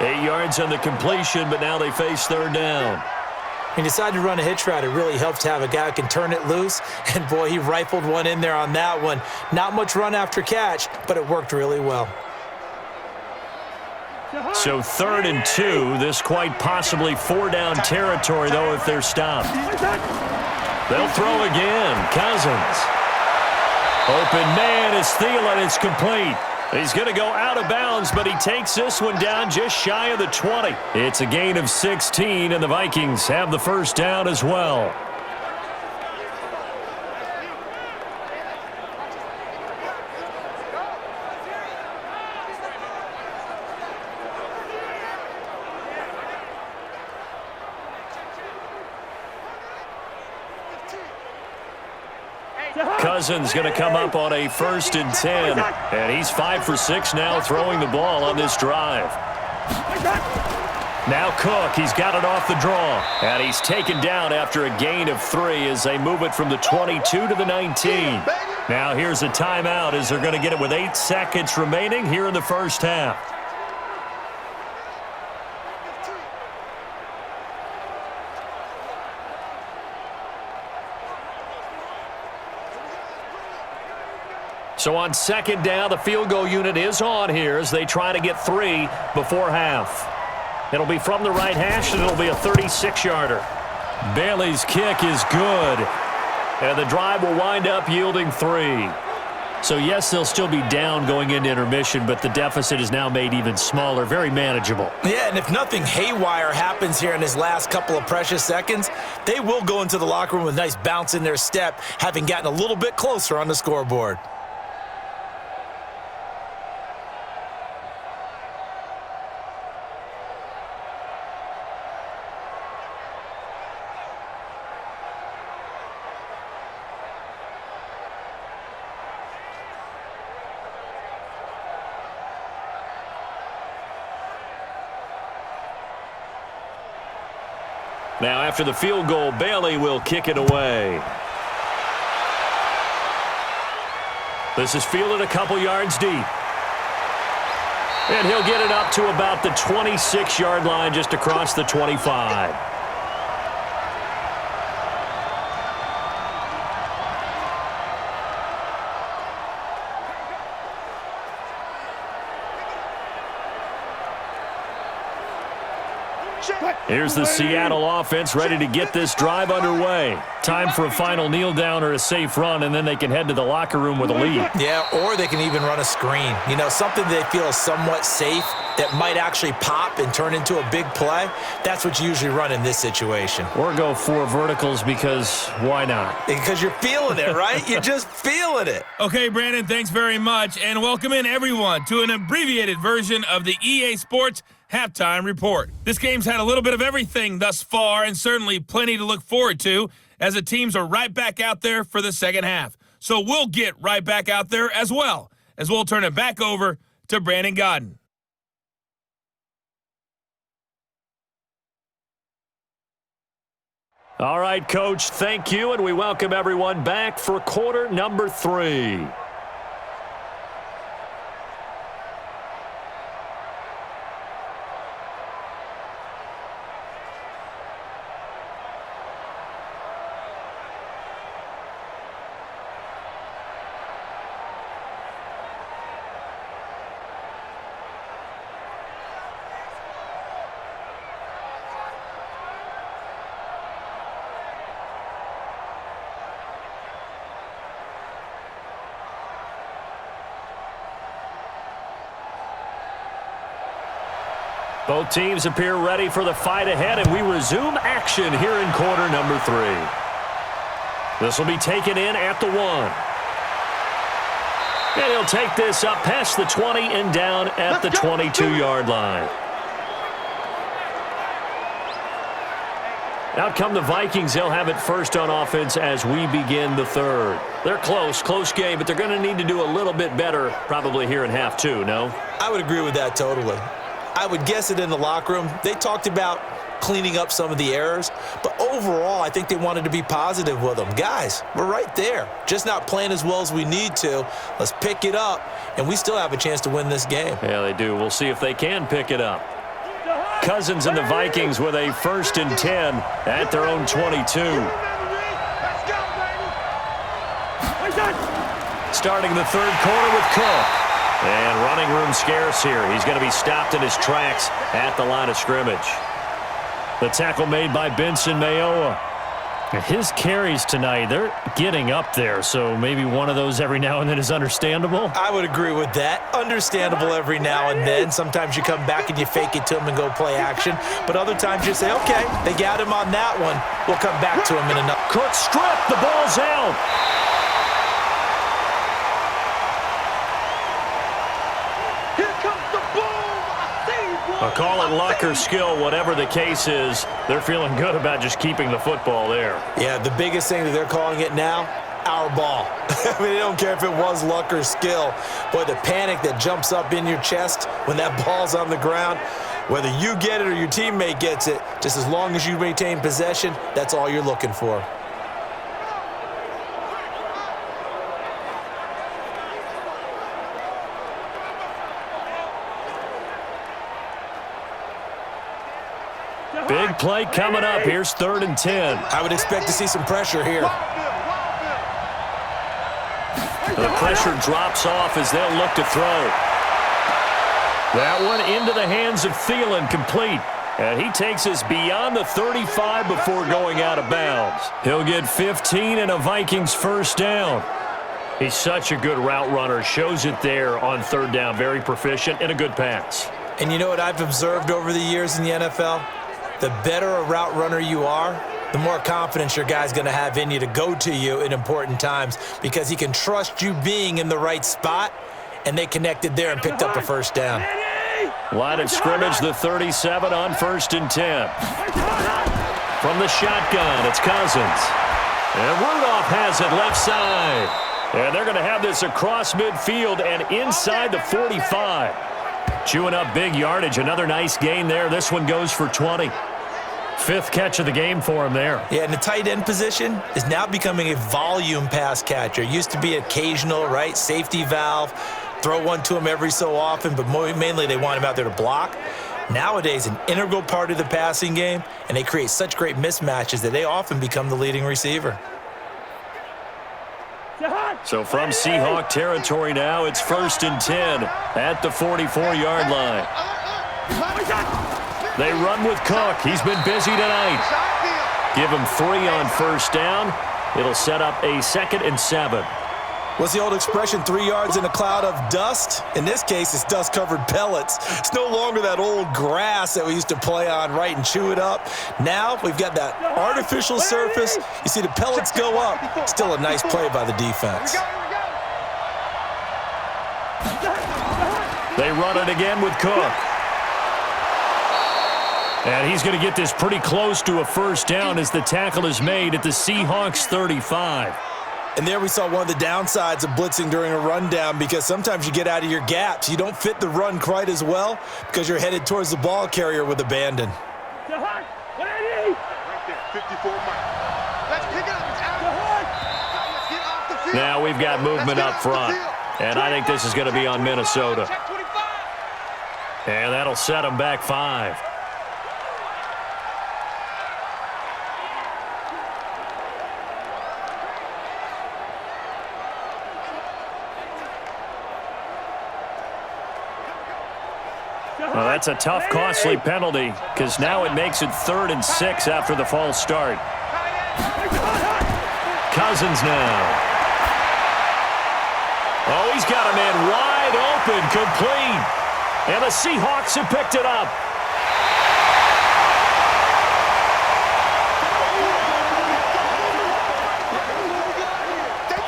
8 yards on the completion, but now they face 3rd down. He decided to run a hitch route. It really helps to have a guy who can turn it loose. And, boy, he rifled one in there on that one. Not much run after catch, but it worked really well. So 3rd and 2, this quite possibly 4-down territory, though, if they're stopped. They'll throw again. Cousins. Open man is Thielen. It's complete. He's going to go out of bounds, but he takes this one down just shy of the 20. It's a gain of 16, and the Vikings have the 1st down as well. Cousins going to come up on a 1st and 10, and he's 5 for 6 now throwing the ball on this drive. Now Cook, he's got it off the draw, and he's taken down after a gain of 3 as they move it from the 22 to the 19. Now here's a timeout as they're going to get it with 8 seconds remaining here in the 1st half. So on 2nd down, the field goal unit is on here as they try to get 3 before half. It'll be from the right hash, and it'll be a 36-yarder. Bailey's kick is good, and the drive will wind up yielding 3. So, yes, they'll still be down going into intermission, but the deficit is now made even smaller, very manageable. Yeah, and if nothing haywire happens here in his last couple of precious seconds, they will go into the locker room with a nice bounce in their step, having gotten a little bit closer on the scoreboard. Now, after the field goal, Bailey will kick it away. This is fielded a couple yards deep. And he'll get it up to about the 26-yard line, just across the 25. Here's the Seattle offense ready to get this drive underway. Time for a final kneel down or a safe run, and then they can head to the locker room with a lead. Yeah, or they can even run a screen. You know, something they feel is somewhat safe that might actually pop and turn into a big play. That's what you usually run in this situation. Or go 4 verticals because why not? Because you're feeling it, right? You're just feeling it. Okay, Brandon, thanks very much. And welcome in, everyone, to an abbreviated version of the EA Sports Halftime Report. This game's had a little bit of everything thus far, and certainly plenty to look forward to, as the teams are right back out there for the second half. So we'll get right back out there as well, as we'll turn it back over to Brandon Godden. All right, Coach, thank you, and we welcome everyone back for quarter number 3. Both teams appear ready for the fight ahead, and we resume action here in quarter number 3. This will be taken in at the 1. And he'll take this up past the 20 and down at the 22-yard line. Out come the Vikings. They'll have it first on offense as we begin the 3rd. They're close game, but they're going to need to do a little bit better probably here in half 2, no? I would agree with that totally. I would guess it in the locker room. They talked about cleaning up some of the errors, but overall, I think they wanted to be positive with them. Guys, we're right there. Just not playing as well as we need to. Let's pick it up, and we still have a chance to win this game. Yeah, they do. We'll see if they can pick it up. Cousins and the Vikings with a 1st and 10 at their own 22. Starting the 3rd quarter with Cook. And running room scarce here. He's going to be stopped in his tracks at the line of scrimmage. The tackle made by Benson Mayowa. His carries tonight, they're getting up there, so maybe one of those every now and then is understandable. I would agree with that. Understandable every now and then. Sometimes you come back and you fake it to him and go play action. But other times you say, okay, they got him on that one. We'll come back to him in another. Cook stripped. The ball's out. I'll call it luck or skill, whatever the case is. They're feeling good about just keeping the football there. Yeah, the biggest thing that they're calling it now, our ball. I mean, they don't care if it was luck or skill. But the panic that jumps up in your chest when that ball's on the ground, whether you get it or your teammate gets it, just as long as you maintain possession, that's all you're looking for. Big play coming up. Here's 3rd and 10. I would expect to see some pressure here. The pressure drops off as they'll look to throw. That one into the hands of Thielen, complete. And he takes us beyond the 35 before going out of bounds. He'll get 15 and a Vikings 1st down. He's such a good route runner. Shows it there on 3rd down. Very proficient and a good pass. And you know what I've observed over the years in the NFL? The better a route runner you are, the more confidence your guy's going to have in you to go to you in important times because he can trust you being in the right spot, and they connected there and picked up a 1st down. Line of scrimmage, the 37 on 1st and 10. From the shotgun, it's Cousins. And Rudolph has it left side. And they're going to have this across midfield and inside the 45. Chewing up big yardage. Another nice gain there. This one goes for 20. Fifth catch of the game for him there. Yeah, and the tight end position is now becoming a volume pass catcher. Used to be occasional, right? Safety valve, throw one to him every so often, but mainly they want him out there to block. Nowadays, an integral part of the passing game, and they create such great mismatches that they often become the leading receiver. So from Seahawk territory now, it's 1st and 10 at the 44-yard line. They run with Cook. He's been busy tonight. Give him 3 on first down. It'll set up a 2nd and 7. What's the old expression, 3 yards in a cloud of dust? In this case, it's dust-covered pellets. It's no longer that old grass that we used to play on, right, and chew it up. Now we've got that artificial surface. You see the pellets go up. Still a nice play by the defense. They run it again with Cook. And he's going to get this pretty close to a first down as the tackle is made at the Seahawks 35. And there we saw one of the downsides of blitzing during a rundown, because sometimes you get out of your gaps. You don't fit the run quite as well because you're headed towards the ball carrier with abandon. Right there, 54 Mike. Let's pick it up. It's out. Let's get off the field. Now we've got movement up front. And I think this is going to be on Minnesota. And that'll set them back 5. Well, that's a tough, costly penalty, because now it makes it 3rd and 6 after the false start. Cousins now. Oh, he's got a man wide open, complete. And the Seahawks have picked it up.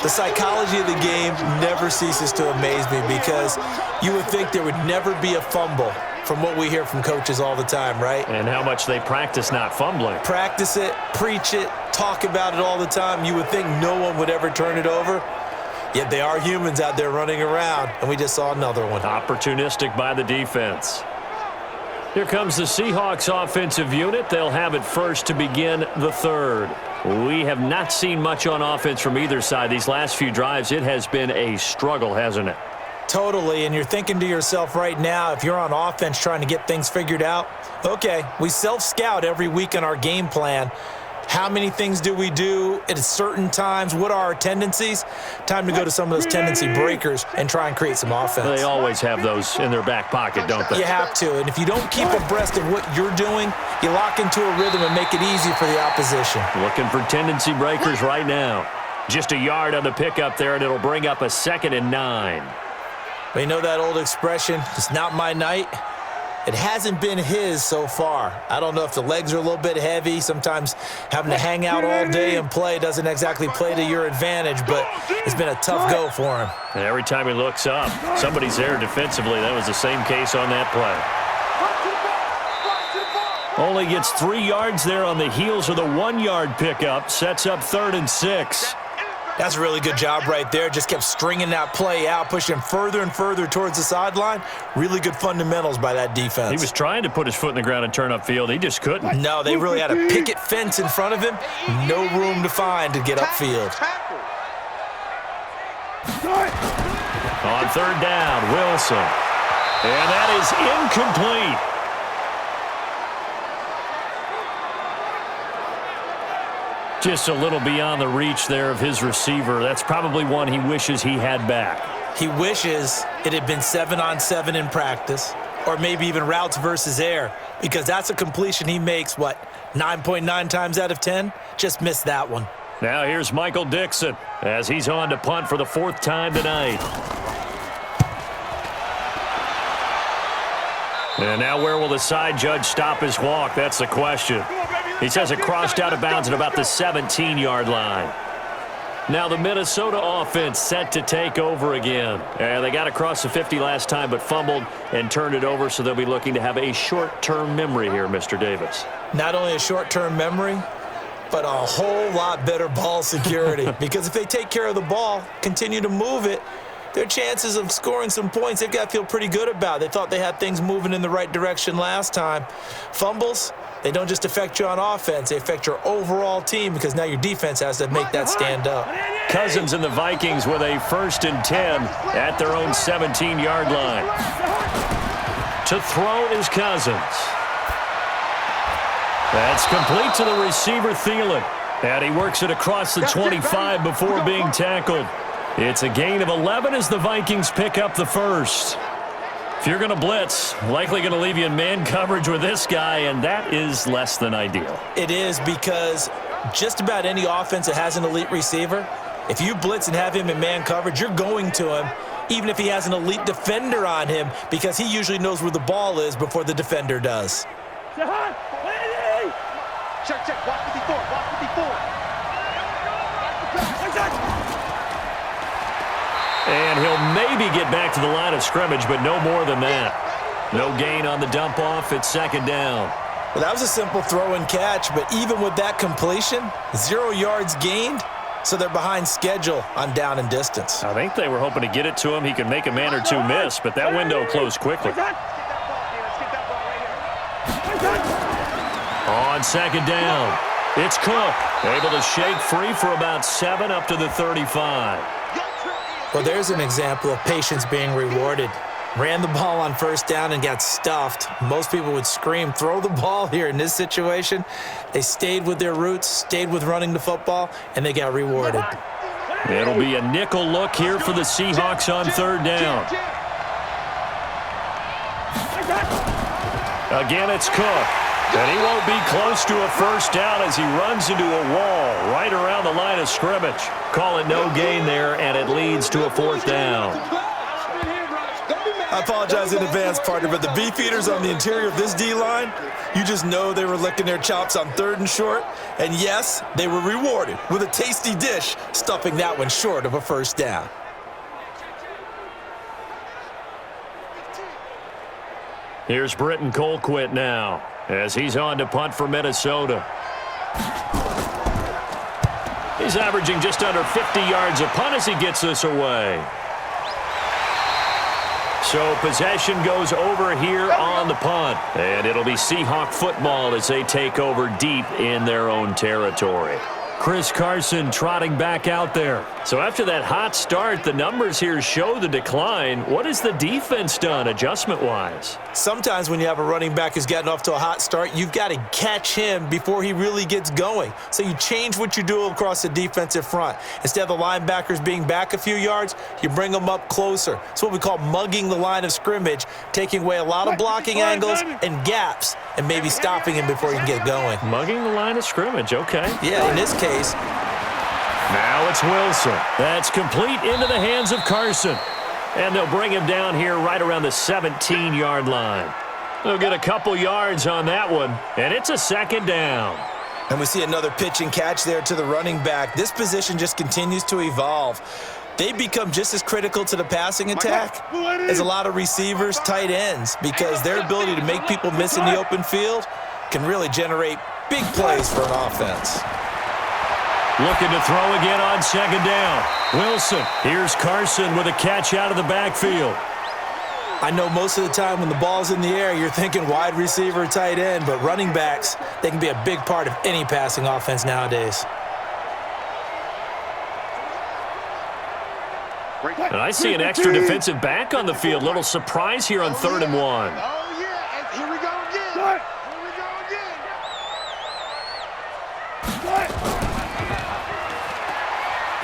The psychology of the game never ceases to amaze me, because you would think there would never be a fumble from what we hear from coaches all the time, right? And how much they practice not fumbling. Practice it, preach it, talk about it all the time. You would think no one would ever turn it over. Yet they are humans out there running around, and we just saw another one. Opportunistic by the defense. Here comes the Seahawks offensive unit. They'll have it first to begin the 3rd. We have not seen much on offense from either side. These last few drives, it has been a struggle, hasn't it? Totally, and you're thinking to yourself right now, if you're on offense trying to get things figured out, okay, we self-scout every week in our game plan. How many things do we do at certain times? What are our tendencies? Time to go to some of those tendency breakers and try and create some offense. They always have those in their back pocket, don't they? You have to, and if you don't keep abreast of what you're doing, you lock into a rhythm and make it easy for the opposition. Looking for tendency breakers right now. Just a yard on the pickup there, and it'll bring up a 2nd and 9. Well, you know that old expression, it's not my night? It hasn't been his so far. I don't know if the legs are a little bit heavy. Sometimes having to hang out all day and play doesn't exactly play to your advantage, but it's been a tough go for him. And every time he looks up, somebody's there defensively. That was the same case on that play. Only gets 3 yards there on the heels of the 1-yard pickup. Sets up 3rd and 6. That's a really good job right there. Just kept stringing that play out, pushing him further and further towards the sideline. Really good fundamentals by that defense. He was trying to put his foot in the ground and turn upfield. He just couldn't. No, they really had a picket fence in front of him. No room to find to get upfield. On 3rd down, Wilson. And that is incomplete. Just a little beyond the reach there of his receiver. That's probably one he wishes he had back. He wishes it had been 7-on-7 in practice, or maybe even routes versus air, because that's a completion he makes, 9.9 times out of 10? Just missed that one. Now here's Michael Dixon as he's on to punt for the 4th time tonight. And now where will the side judge stop his walk? That's the question. He says it crossed out of bounds at about the 17-yard line. Now the Minnesota offense set to take over again. They got across the 50 last time but fumbled and turned it over, so they'll be looking to have a short-term memory here, Mr. Davis. Not only a short-term memory, but a whole lot better ball security. Because if they take care of the ball, continue to move it, their chances of scoring some points, they've got to feel pretty good about. They thought they had things moving in the right direction last time. Fumbles, they don't just affect you on offense, they affect your overall team because now your defense has to make that stand up. Cousins and the Vikings with a 1st and 10 at their own 17-yard line. To throw is Cousins. That's complete to the receiver, Thielen. And he works it across the 25 before being tackled. It's a gain of 11 as the Vikings pick up the first. If you're going to blitz, likely going to leave you in man coverage with this guy, and that is less than ideal. It is because just about any offense that has an elite receiver, if you blitz and have him in man coverage, you're going to him, even if he has an elite defender on him, because he usually knows where the ball is before the defender does. Check, watch 54, watch 54. And he'll maybe get back to the line of scrimmage, but no more than that. No gain on the dump off. It's 2nd down. Well, that was a simple throw and catch, but even with that completion, 0 yards gained, so they're behind schedule on down and distance. I think they were hoping to get it to him. He could make a man or two miss, but that window closed quickly. On 2nd down, it's Cook, able to shake free for about 7 up to the 35. Well, there's an example of patience being rewarded. Ran the ball on 1st down and got stuffed. Most people would scream, throw the ball here. In this situation, they stayed with their roots, stayed with running the football, and they got rewarded. It'll be a nickel look here for the Seahawks on 3rd down. Again, it's Cook. And he won't be close to a 1st down as he runs into a wall right around the line of scrimmage. Call it no gain there, and it leads to a 4th down. I apologize in advance, partner, but the beefeaters on the interior of this D-line, you just know they were licking their chops on 3rd and short. And yes, they were rewarded with a tasty dish, stuffing that one short of a 1st down. Here's Britton Colquitt now, as he's on to punt for Minnesota. He's averaging just under 50 yards a punt as he gets this away. So possession goes over here on the punt, and it'll be Seahawk football as they take over deep in their own territory. Chris Carson trotting back out there. So after that hot start, the numbers here show the decline. What has the defense done adjustment-wise? Sometimes when you have a running back who's gotten off to a hot start, you've got to catch him before he really gets going. So you change what you do across the defensive front. Instead of the linebackers being back a few yards, you bring them up closer. It's what we call mugging the line of scrimmage, taking away a lot of blocking angles and gaps, and maybe stopping him before he can get going. Mugging the line of scrimmage, okay. Yeah, in this case. Now it's Wilson. That's complete into the hands of Carson. And they'll bring him down here right around the 17-yard line. They'll get a couple yards on that one, and it's a 2nd down. And we see another pitch and catch there to the running back. This position just continues to evolve. They become just as critical to the passing attack as a lot of receivers, tight ends, because their ability to make people miss in the open field can really generate big plays for an offense. Looking to throw again on 2nd down. Wilson. Here's Carson with a catch out of the backfield. I know most of the time when the ball's in the air, you're thinking wide receiver, tight end, but running backs, they can be a big part of any passing offense nowadays. And I see an extra defensive back on the field. Little surprise here on 3rd and 1. Oh, yeah, and here we go again. Here we go again.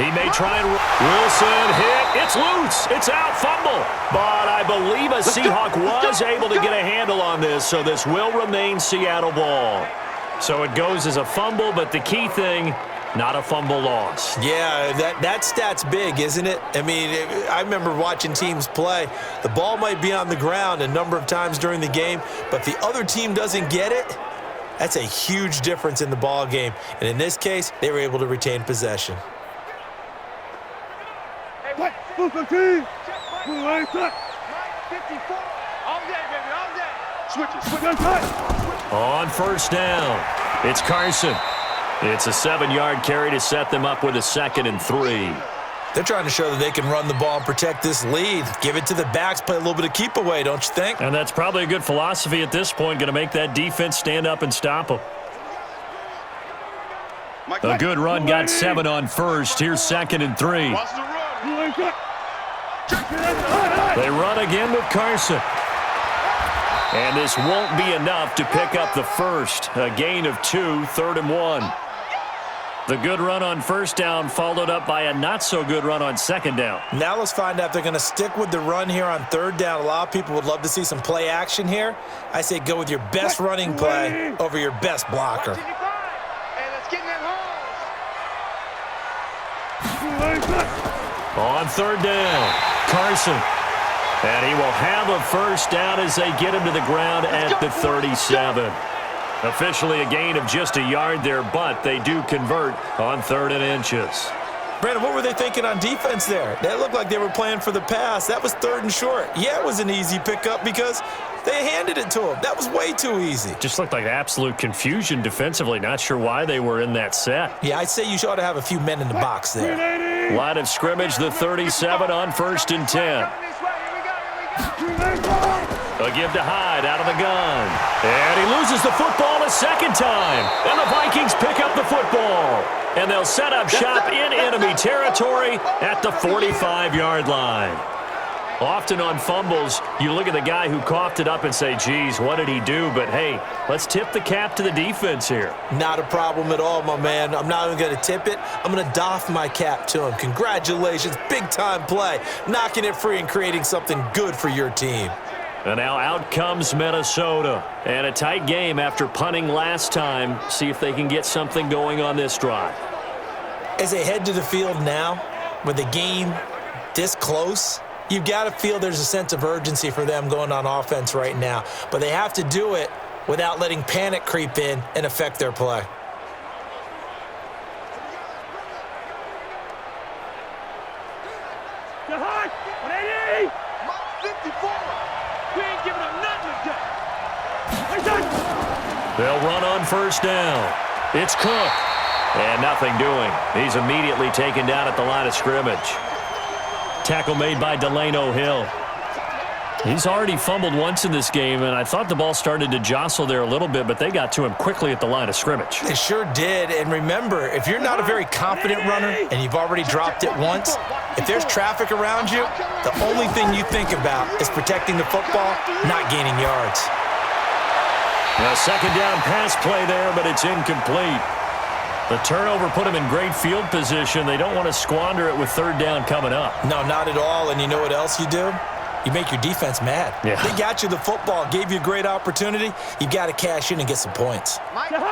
He may try and... Wilson hit. It's loose. It's out. Fumble. But I believe a Seahawk was able to get a handle on this, so this will remain Seattle ball. So it goes as a fumble, but the key thing, not a fumble loss. Yeah, that stat's big, isn't it? I mean, I remember watching teams play. The ball might be on the ground a number of times during the game, but if the other team doesn't get it, that's a huge difference in the ball game. And in this case, they were able to retain possession. On 1st down, it's Carson. It's a 7-yard carry to set them up with a 2nd and 3. They're trying to show that they can run the ball and protect this lead. Give it to the backs, play a little bit of keep away, don't you think? And that's probably a good philosophy at this point, going to make that defense stand up and stop them. A good run got 7 on first. Here's 2nd and 3. They run again with Carson. And this won't be enough to pick up the first. A gain of 2, 3rd and 1. The good run on first down followed up by a not-so-good run on 2nd down. Now let's find out if they're going to stick with the run here on 3rd down. A lot of people would love to see some play action here. I say go with your best running play over your best blocker. On 3rd down, Carson. And he will have a first down as they get him to the ground at the 37. Officially a gain of just a yard there, but they do convert on 3rd and inches. Brandon, what were they thinking on defense there? That looked like they were playing for the pass. That was 3rd and short. Yeah, it was an easy pickup because they handed it to him. That was way too easy. Just looked like absolute confusion defensively. Not sure why they were in that set. Yeah, I'd say you ought to have a few men in the box there. Line of scrimmage, the 37 on 1st and 10. A give to Hyde out of the gun. And he loses the football a 2nd time. And the Vikings pick up the football. And they'll set up shop in enemy territory at the 45-yard line. Often on fumbles, you look at the guy who coughed it up and say, geez, what did he do? But, hey, let's tip the cap to the defense here. Not a problem at all, my man. I'm not even going to tip it. I'm going to doff my cap to him. Congratulations. Big-time play. Knocking it free and creating something good for your team. And now out comes Minnesota. And a tight game after punting last time. See if they can get something going on this drive. As they head to the field now, with the game this close, you've got to feel there's a sense of urgency for them going on offense right now. But they have to do it without letting panic creep in and affect their play. They'll run on first down. It's Cook. And nothing doing. He's immediately taken down at the line of scrimmage. Tackle made by Delano Hill. He's already fumbled once in this game, and I thought the ball started to jostle there a little bit, but they got to him quickly at the line of scrimmage. They sure did. And remember, if you're not a very confident runner and you've already dropped it once, if there's traffic around you, the only thing you think about is protecting the football, not gaining yards. A 2nd down pass play there, but it's incomplete. The turnover put them in great field position. They don't want to squander it with 3rd down coming up. No, not at all. And you know what else you do? You make your defense mad. Yeah. They got you the football, gave you a great opportunity. You've got to cash in and get some points.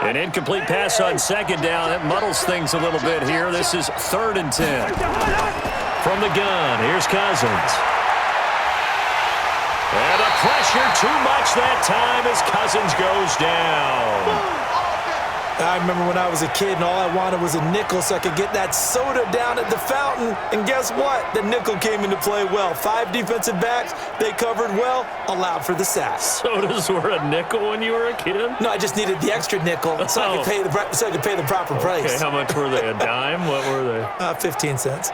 An incomplete pass on 2nd down. It muddles things a little bit here. This is 3rd and 10. From the gun, here's Cousins. And the pressure too much that time as Cousins goes down. I remember when I was a kid and all I wanted was a nickel so I could get that soda down at the fountain. And guess what? The nickel came into play well. 5 defensive backs, they covered well, allowed for the sack. Sodas were a nickel when you were a kid? No, I just needed the extra nickel so I could pay the proper price. Okay, how much were they? A dime? What were they? 15 cents.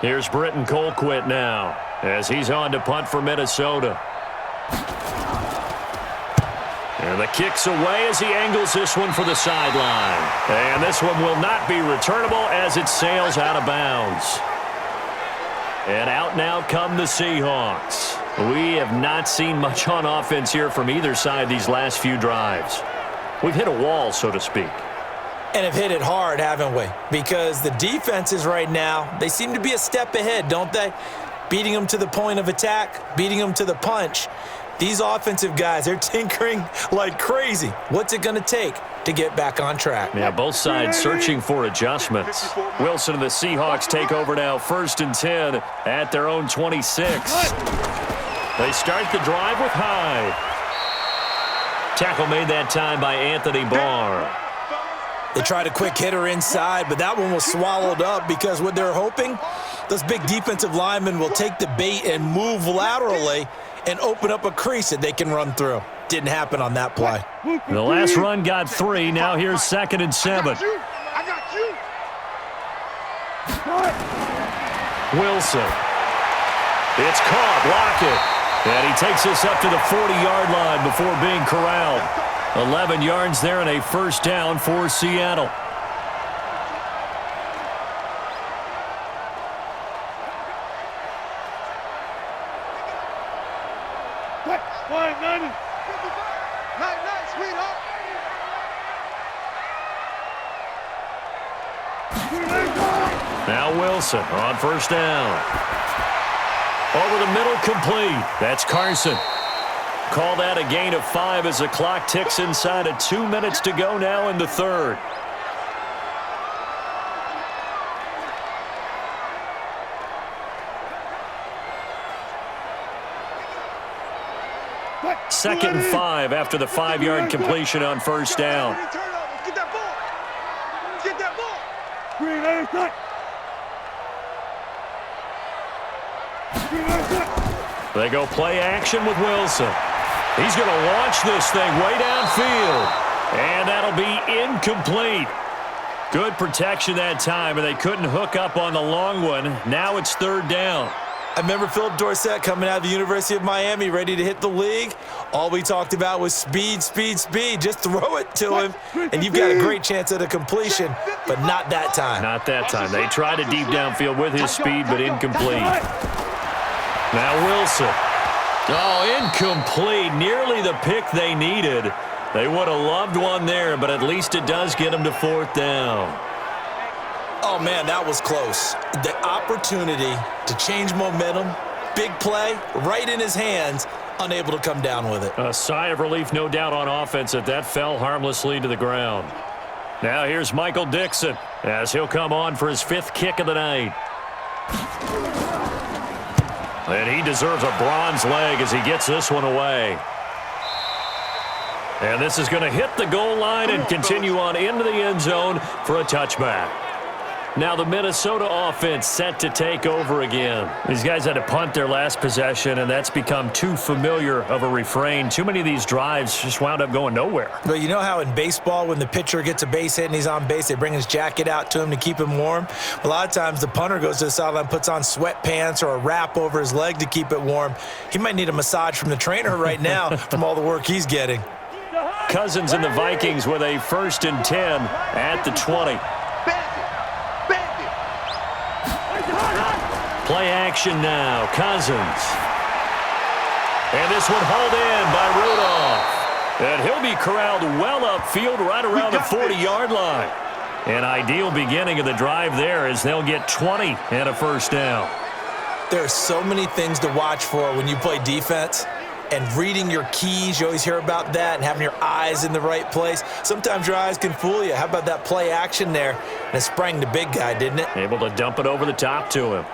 Here's Britton Colquitt now as he's on to punt for Minnesota. And the kick's away as he angles this one for the sideline. And this one will not be returnable as it sails out of bounds. And out now come the Seahawks. We have not seen much on offense here from either side these last few drives. We've hit a wall, so to speak. And have hit it hard, haven't we? Because the defenses right now, they seem to be a step ahead, don't they? Beating them to the point of attack, beating them to the punch. These offensive guys, they're tinkering like crazy. What's it going to take to get back on track? Yeah, both sides searching for adjustments. Wilson and the Seahawks take over now, 1st and 10 at their own 26. They start the drive with Hyde. Tackle made that time by Anthony Barr. They tried a quick hitter inside, but that one was swallowed up because what they're hoping, those big defensive linemen will take the bait and move laterally and open up a crease that they can run through. Didn't happen on that play. The last run got 3. Now here's 2nd and 7. I got you. Wilson. It's caught. Lockett. And he takes us up to the 40-yard line before being corralled. 11 yards there and a first down for Seattle. Now Wilson on first down. Over the middle, complete. That's Carson. Call that a gain of 5 as the clock ticks inside of 2 minutes to go now in the third. Second and 5 after the 5-yard completion on first down. Get that ball. Get that ball. They go play action with Wilson. He's going to launch this thing way downfield. And that'll be incomplete. Good protection that time, and they couldn't hook up on the long one. Now it's third down. I remember Philip Dorsett coming out of the University of Miami ready to hit the league. All we talked about was speed, speed, speed. Just throw it to him, and you've got a great chance at a completion, but not that time. Not that time. They tried a deep downfield with his speed, but incomplete. Now Wilson. Oh, incomplete. Nearly the pick they needed. They would have loved one there, but at least it does get them to fourth down. Oh, man, that was close. The opportunity to change momentum, big play, right in his hands, unable to come down with it. A sigh of relief, no doubt, on offense that fell harmlessly to the ground. Now here's Michael Dixon as he'll come on for his 5th kick of the night. And he deserves a bronze leg as he gets this one away. And this is going to hit the goal line and continue on into the end zone for a touchback. Now the Minnesota offense set to take over again. These guys had to punt their last possession, and that's become too familiar of a refrain. Too many of these drives just wound up going nowhere. But you know how in baseball, when the pitcher gets a base hit and he's on base, they bring his jacket out to him to keep him warm? A lot of times the punter goes to the sideline, puts on sweatpants or a wrap over his leg to keep it warm. He might need a massage from the trainer right now from all the work he's getting. Cousins and the Vikings with a 1st and 10 at the 20. Play action now. Cousins. And this one hauled in by Rudolph. And he'll be corralled well upfield right around the 40-yard line. An ideal beginning of the drive there as they'll get 20 and a first down. There are so many things to watch for when you play defense. And reading your keys, you always hear about that, and having your eyes in the right place. Sometimes your eyes can fool you. How about that play action there? And it sprang the big guy, didn't it? Able to dump it over the top to him.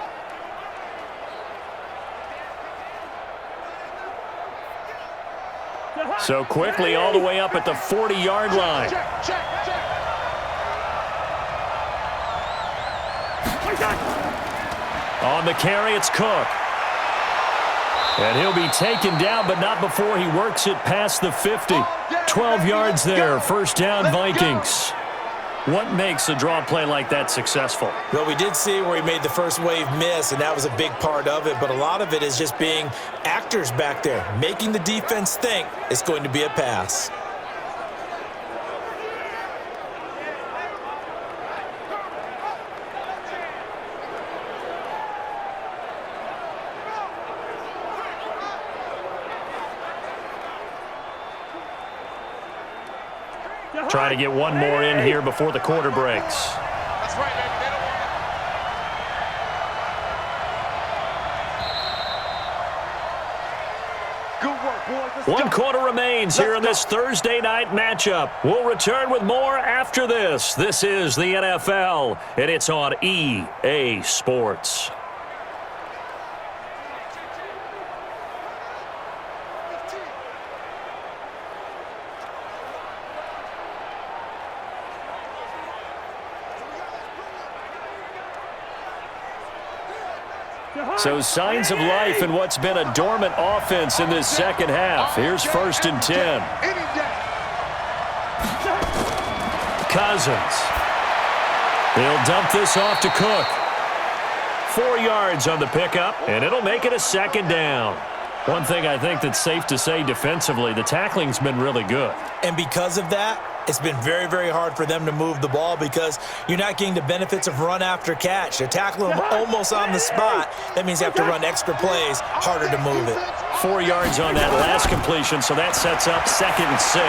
So quickly all the way up at the 40-yard line. On the carry, it's Cook. And he'll be taken down, but not before he works it past the 50. 12 yards there, first down Vikings. What makes a draw play like that successful? Well, we did see where he made the first wave miss, and that was a big part of it. But a lot of it is just being actors back there, making the defense think it's going to be a pass. Try to get one more in here before the quarter breaks. That's right, baby. They don't want it. Good work, boys. Let's One go. quarter remains here in this Thursday night matchup. We'll return with more after this. This is the NFL, and it's on EA Sports. So signs of life in what's been a dormant offense in this second half. Here's 1st and 10. Cousins. He'll dump this off to Cook. 4 yards on the pickup, and it'll make it a 2nd down. One thing I think that's safe to say defensively, the tackling's been really good. And because of that, it's been very, very hard for them to move the ball because you're not getting the benefits of run after catch. They're tackling them almost on the spot. That means you have to run extra plays, harder to move it. 4 yards on that last completion, so that sets up 2nd and 6.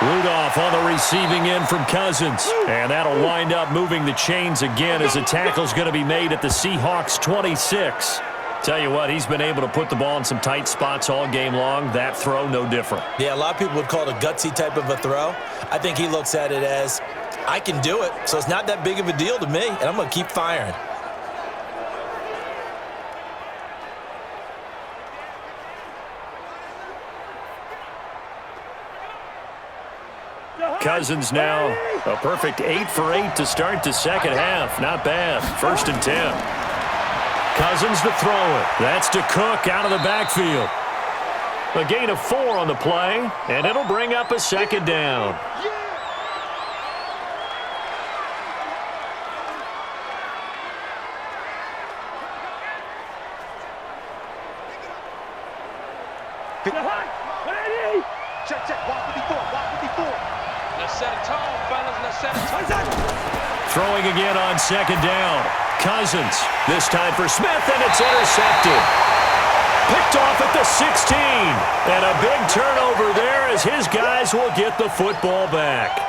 Rudolph on the receiving end from Cousins. And that'll wind up moving the chains again as the tackle's going to be made at the Seahawks 26. Tell you what, he's been able to put the ball in some tight spots all game long. That throw, no different. Yeah, a lot of people would call it a gutsy type of a throw. I think he looks at it as, I can do it, so it's not that big of a deal to me, and I'm going to keep firing. Cousins now a perfect 8 for 8 to start the second half. Not bad. 1st and 10. Cousins to throw it. That's to Cook out of the backfield. A gain of 4 on the play, and it'll bring up a 2nd down. Check. Walk 54. Let's set a tone, fellas. Let's set a tone. Throwing again on 2nd down. Cousins, this time for Smith, and it's intercepted. Picked off at the 16. And a big turnover there as his guys will get the football back.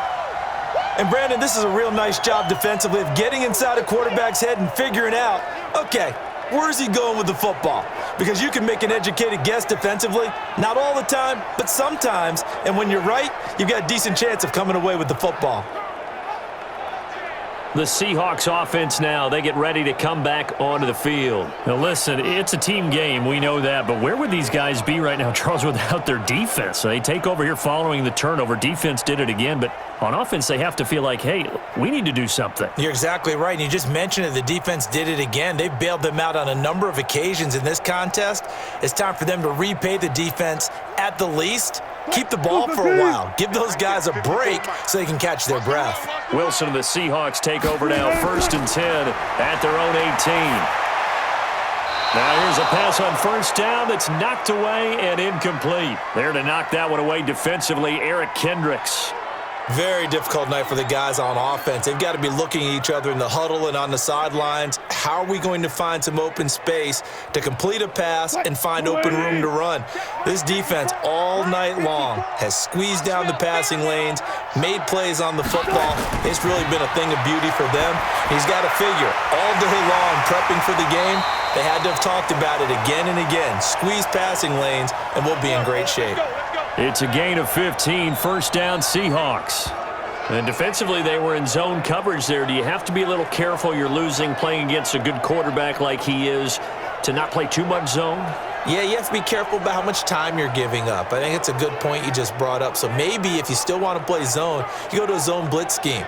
And, Brandon, this is a real nice job defensively of getting inside a quarterback's head and figuring out, okay, where's he going with the football? Because you can make an educated guess defensively. Not all the time, but sometimes. And when you're right, you've got a decent chance of coming away with the football. The Seahawks offense now, they get ready to come back onto the field. Now listen, it's a team game, we know that, but where would these guys be right now, Charles, without their defense? They take over here following the turnover. Defense did it again, but on offense they have to feel like, hey, we need to do something. You're exactly right, and you just mentioned it. The defense did it again. They bailed them out on a number of occasions in this contest. It's time for them to repay the defense at the least. Keep the ball for a while. Give those guys a break so they can catch their breath. Wilson and the Seahawks take over now, 1st and 10 at their own 18. Now here's a pass on 1st down that's knocked away and incomplete. There to knock that one away defensively, Eric Kendricks. Very difficult night for the guys on offense. They've got to be looking at each other in the huddle and on the sidelines. How are we going to find some open space to complete a pass and find open room to run? This defense all night long has squeezed down the passing lanes, made plays on the football. It's really been a thing of beauty for them. He's got to figure all day long prepping for the game. They had to have talked about it again and again. Squeeze passing lanes, and we'll be in great shape. It's a gain of 15, 1st down Seahawks. And defensively, they were in zone coverage there. Do you have to be a little careful? You're losing, playing against a good quarterback like he is, to not play too much zone? Yeah, you have to be careful about how much time you're giving up. I think it's a good point you just brought up. So maybe if you still want to play zone, you go to a zone blitz scheme.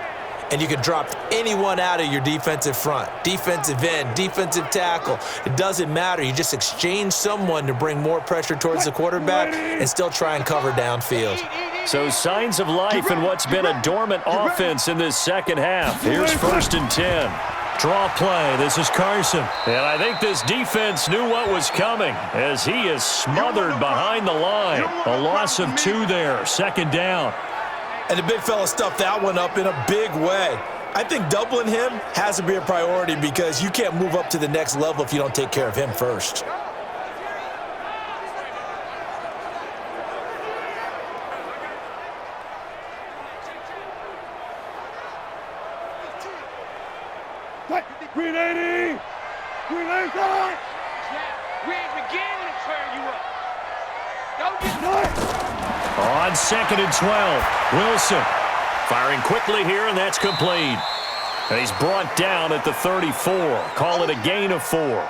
And you can drop anyone out of your defensive front, defensive end, defensive tackle. It doesn't matter. You just exchange someone to bring more pressure towards the quarterback and still try and cover downfield. So signs of life in what's been a dormant offense in this second half. Here's 1st and 10. Draw play. This is Carson. And I think this defense knew what was coming as he is smothered behind the line. A loss of 2 there. 2nd down. And the big fella stuffed that one up in a big way. I think doubling him has to be a priority because you can't move up to the next level if you don't take care of him first. Green 80! Green 80! We ain't beginning to turn you up. Don't get On 2nd and 12, Wilson firing quickly here, and that's complete. And he's brought down at the 34. Call it a gain of 4.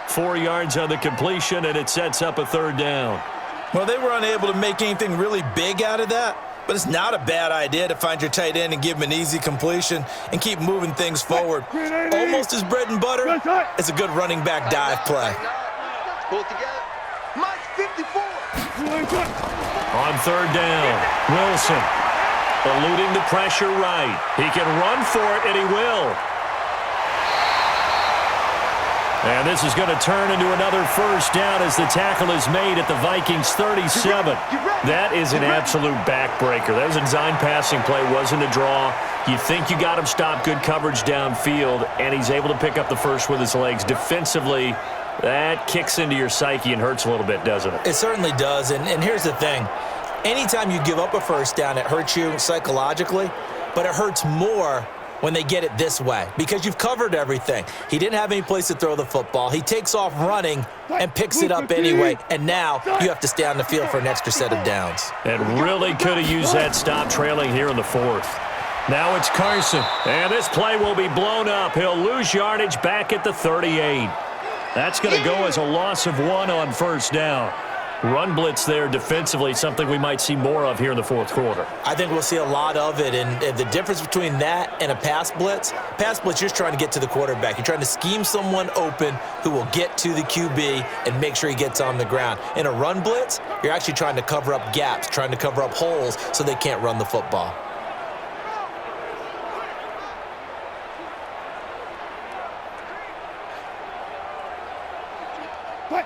4 yards on the completion, and it sets up a 3rd down. Well, they were unable to make anything really big out of that. but it's not a bad idea to find your tight end and give him an easy completion and keep moving things forward. Almost his bread and butter. It's a good running back dive play. Pull it together. Mike's 54. On third down, Wilson eluding the pressure right. He can run for it, and he will. And this is going to turn into another first down as the tackle is made at the Vikings 37. That is an absolute backbreaker. That was a design passing play, wasn't a draw. You think you got him stopped, good coverage downfield, and he's able to pick up the first with his legs. Defensively, that kicks into your psyche and hurts a little bit, doesn't it? It certainly does, and here's the thing. Anytime you give up a first down, it hurts you psychologically, but it hurts more when they get it this way because you've covered everything. He didn't have any place to throw the football. He takes off running and picks it up anyway, and now you have to stay on the field for an extra set of downs. And really could have used that stop trailing here in the fourth. Now it's Carson, and this play will be blown up. He'll lose yardage back at the 38. That's going to go as a loss of 1 on first down. Run blitz there defensively, something we might see more of here in the fourth quarter. I think we'll see a lot of it, and the difference between that and a pass blitz, you're just trying to get to the quarterback. You're trying to scheme someone open who will get to the QB and make sure he gets on the ground. In a run blitz, you're actually trying to cover up gaps, trying to cover up holes so they can't run the football.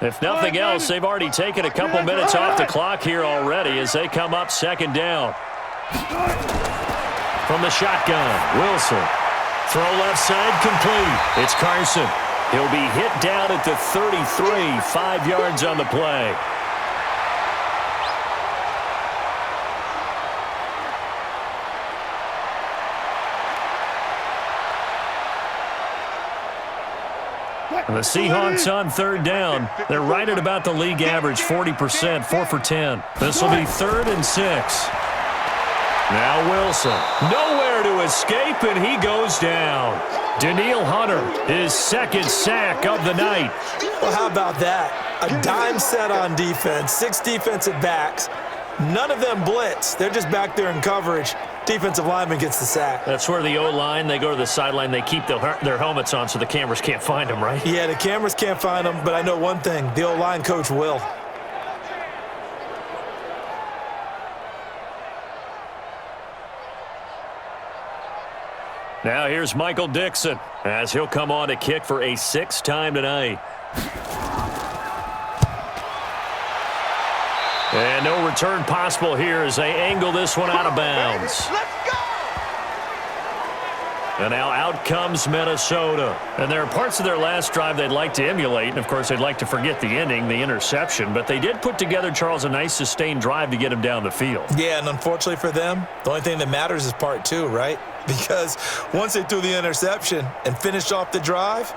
If nothing else, they've already taken a couple minutes off the clock here already as they come up second down. From the shotgun, Wilson. Throw left side complete. It's Carson. He'll be hit down at the 33, 5 yards on the play. And the Seahawks on third down. They're right at about the league average, 40%, 4 for 10. This will be 3rd and 6. Now Wilson. Nowhere to escape, and he goes down. Danielle Hunter, his 2nd sack of the night. Well, how about that? A dime set on defense, 6 defensive backs. None of them blitz. They're just back there in coverage. Defensive lineman gets the sack. That's where the O-line, they go to the sideline, they keep their helmets on so the cameras can't find them, right? Yeah, the cameras can't find them, but I know one thing. The O-line coach will. Now here's Michael Dixon as he'll come on to kick for a 6th time tonight. And no return possible here as they angle this one out of bounds. Let's go! And now out comes Minnesota. And there are parts of their last drive they'd like to emulate. And, of course, they'd like to forget the ending, the interception. But they did put together, Charles, a nice sustained drive to get him down the field. Yeah, and unfortunately for them, the only thing that matters is part 2, right? Because once they threw the interception and finished off the drive,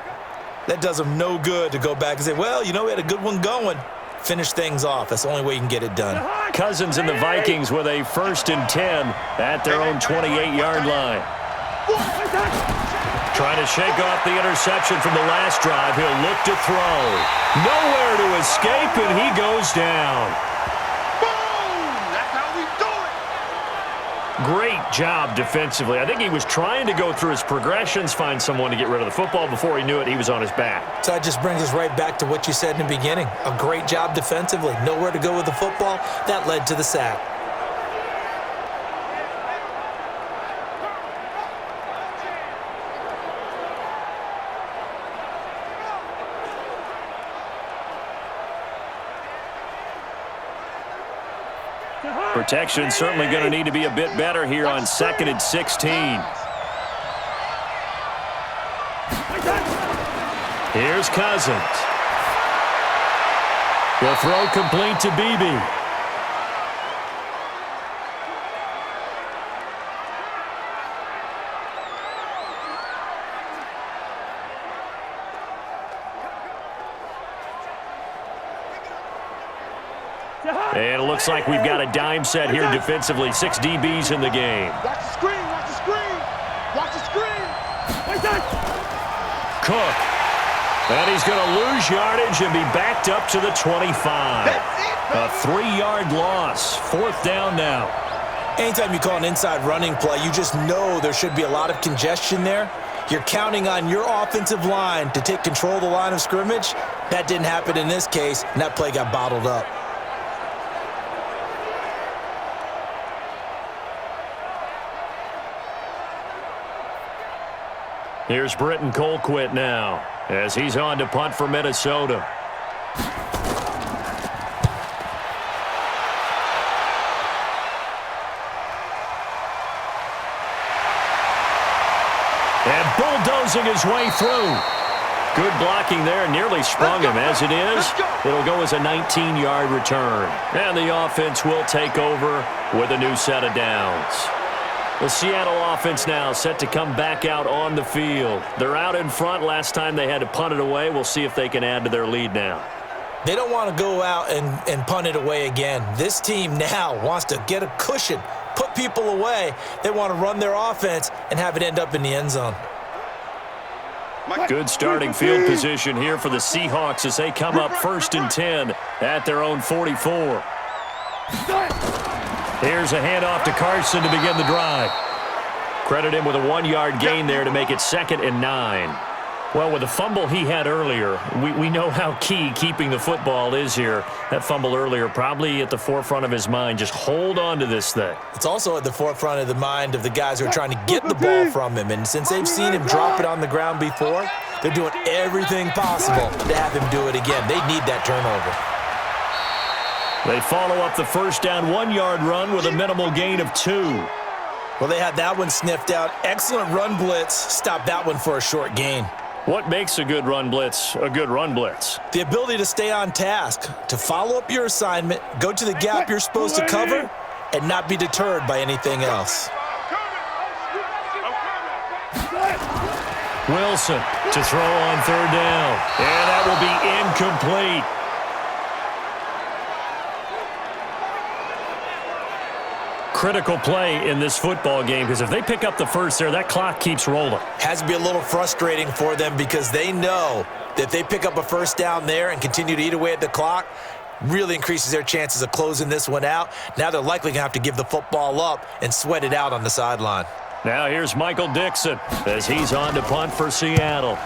that does them no good to go back and say, well, you know, we had a good one going. Finish things off. That's the only way you can get it done. Cousins and the Vikings with a 1st and 10 at their own 28-yard line. Trying to shake off the interception from the last drive. He'll look to throw. Nowhere to escape, and he goes down. Boom! That's how we do it! Great job defensively. I think he was trying to go through his progressions, find someone to get rid of the football. Before he knew it, he was on his back. So that just brings us right back to what you said in the beginning. A great job defensively. Nowhere to go with the football. That led to the sack. Protection certainly going to need to be a bit better here on 2nd and 16. Here's Cousins. The throw complete to Beebe. And it looks like we've got a dime set here defensively. 6 DBs in the game. Watch the screen, watch the screen. Watch the screen. Cook. And he's going to lose yardage and be backed up to the 25. A 3-yard loss. 4th down now. Anytime you call an inside running play, you just know there should be a lot of congestion there. You're counting on your offensive line to take control of the line of scrimmage. That didn't happen in this case, and that play got bottled up. Here's Britton Colquitt now as he's on to punt for Minnesota. And bulldozing his way through. Good blocking there, nearly sprung him. As it is, it'll go as a 19-yard return. And the offense will take over with a new set of downs. The Seattle offense now set to come back out on the field. They're out in front. Last time they had to punt it away. We'll see if they can add to their lead now. They don't want to go out and punt it away again. This team now wants to get a cushion, put people away. They want to run their offense and have it end up in the end zone. Good starting field position here for the Seahawks as they come up 1st and 10 at their own 44. Here's a handoff to Carson to begin the drive. Credit him with a 1-yard gain there to make it 2nd and 9. Well, with the fumble he had earlier, we know how key keeping the football is here. That fumble earlier probably at the forefront of his mind. Just hold on to this thing. It's also at the forefront of the mind of the guys who are trying to get the ball from him. And since they've seen him drop it on the ground before, they're doing everything possible to have him do it again. They need that turnover. They follow up the first down 1-yard run with a minimal gain of 2. Well, they had that one sniffed out. Excellent run blitz. Stopped that one for a short gain. What makes a good run blitz a good run blitz? The ability to stay on task, to follow up your assignment, go to the gap you're supposed to cover, and not be deterred by anything else. Wilson to throw on 3rd down. And that will be incomplete. Critical play in this football game because if they pick up the first there, that clock keeps rolling. Has to be a little frustrating for them because they know that if they pick up a first down there and continue to eat away at the clock, really increases their chances of closing this one out. Now they're likely going to have to give the football up and sweat it out on the sideline. Now here's Michael Dixon as he's on to punt for Seattle.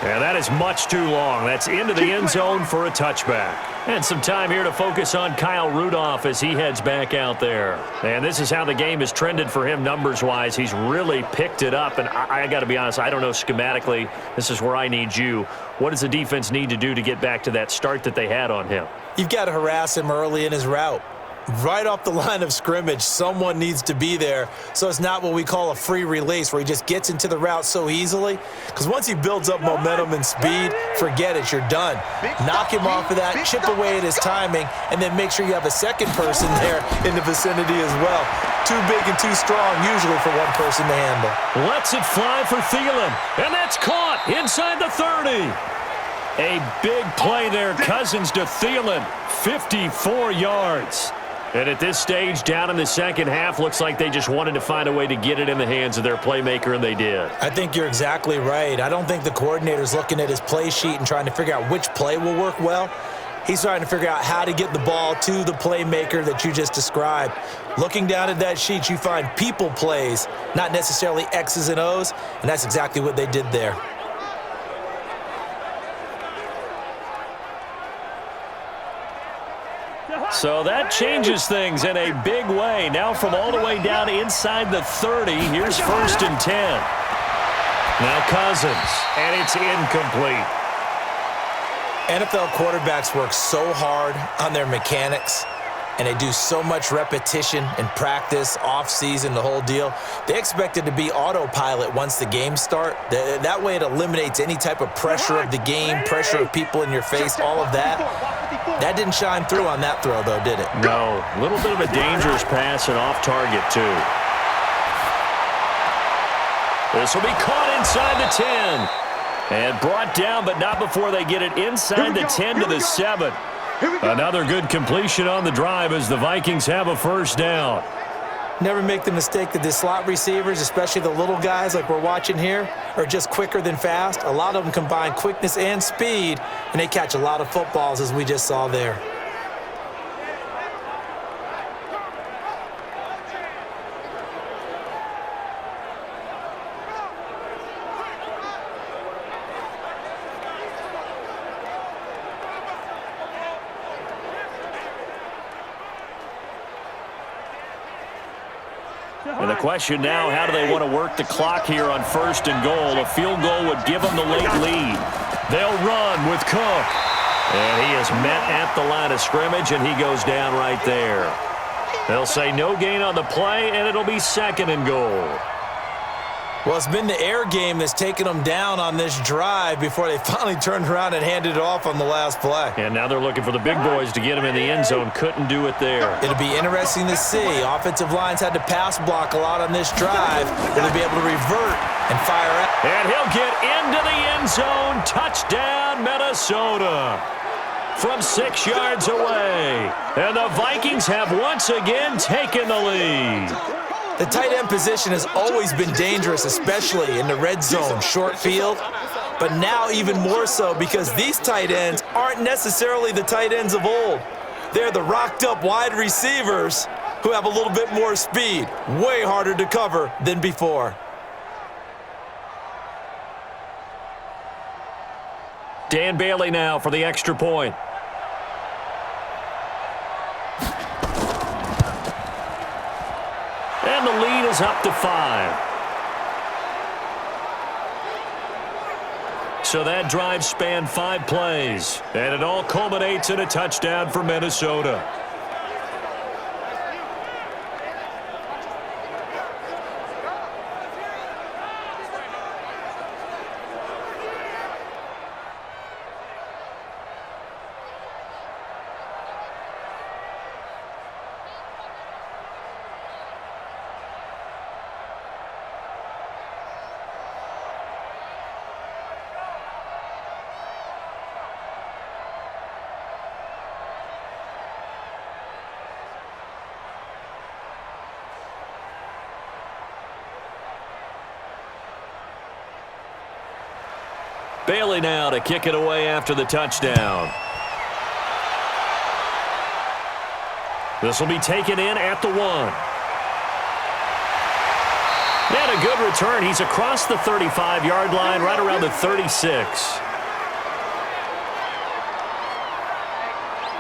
And that is much too long. That's into the end zone for a touchback. And some time here to focus on Kyle Rudolph as he heads back out there. And this is how the game has trended for him numbers-wise. He's really picked it up. And I got to be honest, I don't know schematically. This is where I need you. What does the defense need to do to get back to that start that they had on him? You've got to harass him early in his route. Right off the line of scrimmage, someone needs to be there. So it's not what we call a free release where he just gets into the route so easily. Because once he builds up momentum and speed, forget it, you're done. Knock him off of that, chip away at his timing, and then make sure you have a second person there in the vicinity as well. Too big and too strong usually for one person to handle. Lets it fly for Thielen, and that's caught inside the 30. A big play there, Cousins to Thielen, 54 yards. And at this stage, down in the second half, looks like they just wanted to find a way to get it in the hands of their playmaker, and they did. I think you're exactly right. I don't think the coordinator's looking at his play sheet and trying to figure out which play will work well. He's trying to figure out how to get the ball to the playmaker that you just described. Looking down at that sheet, you find people plays, not necessarily X's and O's, and that's exactly what they did there. So that changes things in a big way. Now from all the way down inside the 30, here's 1st and 10. Now Cousins, and it's incomplete. NFL quarterbacks work so hard on their mechanics, and they do so much repetition and practice, off-season, the whole deal. They expect it to be autopilot once the games start. That way it eliminates any type of pressure of the game, pressure of people in your face, all of that. That didn't shine through on that throw, though, did it? No. A little bit of a dangerous pass and off target, too. This will be caught inside the 10. And brought down, but not before they get it inside the 10 to the 7. Another good completion on the drive as the Vikings have a first down. Never make the mistake that the slot receivers, especially the little guys like we're watching here, are just quicker than fast. A lot of them combine quickness and speed, and they catch a lot of footballs, as we just saw there. And the question now, how do they want to work the clock here on 1st and goal? A field goal would give them the late lead. They'll run with Cook. And he is met at the line of scrimmage, and he goes down right there. They'll say no gain on the play, and it'll be 2nd and goal. Well, it's been the air game that's taken them down on this drive before they finally turned around and handed it off on the last play. And now they're looking for the big boys to get him in the end zone. Couldn't do it there. It'll be interesting to see. Offensive lines had to pass block a lot on this drive. They'll be able to revert and fire out. And he'll get into the end zone. Touchdown, Minnesota. From 6 yards away. And the Vikings have once again taken the lead. The tight end position has always been dangerous, especially in the red zone, short field. But now even more so because these tight ends aren't necessarily the tight ends of old. They're the rocked-up wide receivers who have a little bit more speed. Way harder to cover than before. Dan Bailey now for the extra point. And the lead is up to 5. So that drive spanned 5 plays, and it all culminates in a touchdown for Minnesota. Bailey now to kick it away after the touchdown. This will be taken in at the 1. And a good return. He's across the 35-yard line, right around the 36.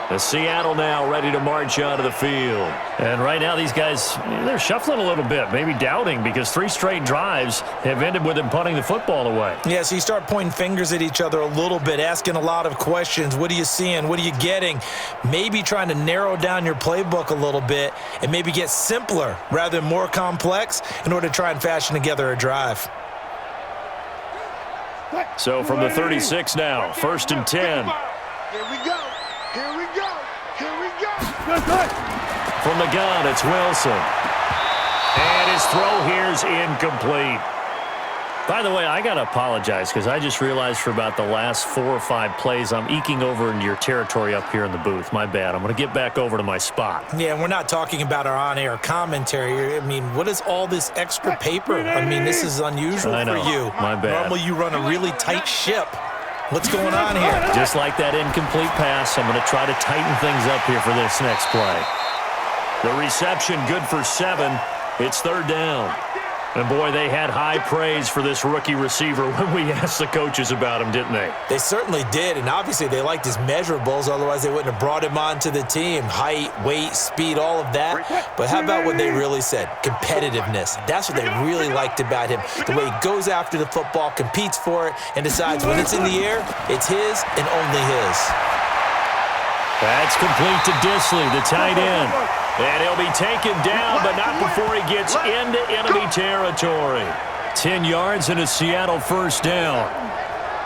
The Seattle now ready to march onto the field. And right now these guys, they're shuffling a little bit, maybe doubting, because 3 straight drives have ended with them punting the football away. Yeah, so you start pointing fingers at each other a little bit, asking a lot of questions. What are you seeing? What are you getting? Maybe trying to narrow down your playbook a little bit and maybe get simpler rather than more complex in order to try and fashion together a drive. So from the 36 now, 1st and 10. Here we go. Here we go. Here we go. From the gun, it's Wilson. And his throw here's incomplete. By the way, I got to apologize because I just realized for about the last 4 or 5 plays, I'm eking over into your territory up here in the booth. My bad. I'm going to get back over to my spot. Yeah, we're not talking about our on-air commentary. I mean, what is all this extra paper? I mean, this is unusual for you. My bad. Normally you run a really tight ship. What's going on here? Just like that incomplete pass, I'm going to try to tighten things up here for this next play. The reception good for 7. It's 3rd down. And, boy, they had high praise for this rookie receiver when we asked the coaches about him, didn't they? They certainly did, and obviously they liked his measurables. Otherwise, they wouldn't have brought him onto the team. Height, weight, speed, all of that. But how about what they really said? Competitiveness. That's what they really liked about him. The way he goes after the football, competes for it, and decides when it's in the air, it's his and only his. That's complete to Disley, the tight end. And he'll be taken down, but not before he gets into enemy territory. 10 yards and a Seattle 1st down.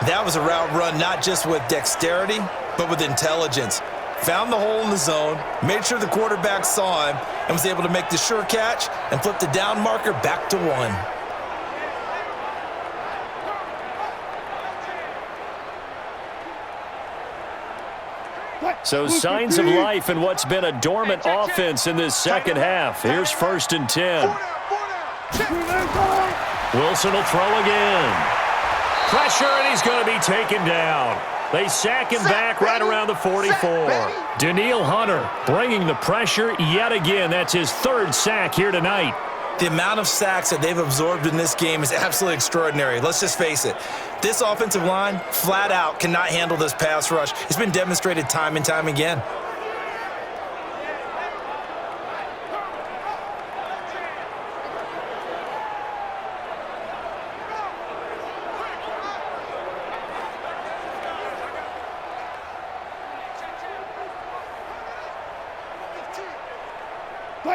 That was a route run not just with dexterity, but with intelligence. Found the hole in the zone, made sure the quarterback saw him, and was able to make the sure catch and flip the down marker back to 1. So signs of life in what's been a dormant offense in this second half. Here's 1st and 10. Wilson will throw again. Pressure, and he's going to be taken down. They sack him back right around the 44. Danielle Hunter bringing the pressure yet again. That's his third sack here tonight. The amount of sacks that they've absorbed in this game is absolutely extraordinary. Let's just face it. This offensive line, flat out, cannot handle this pass rush. It's been demonstrated time and time again.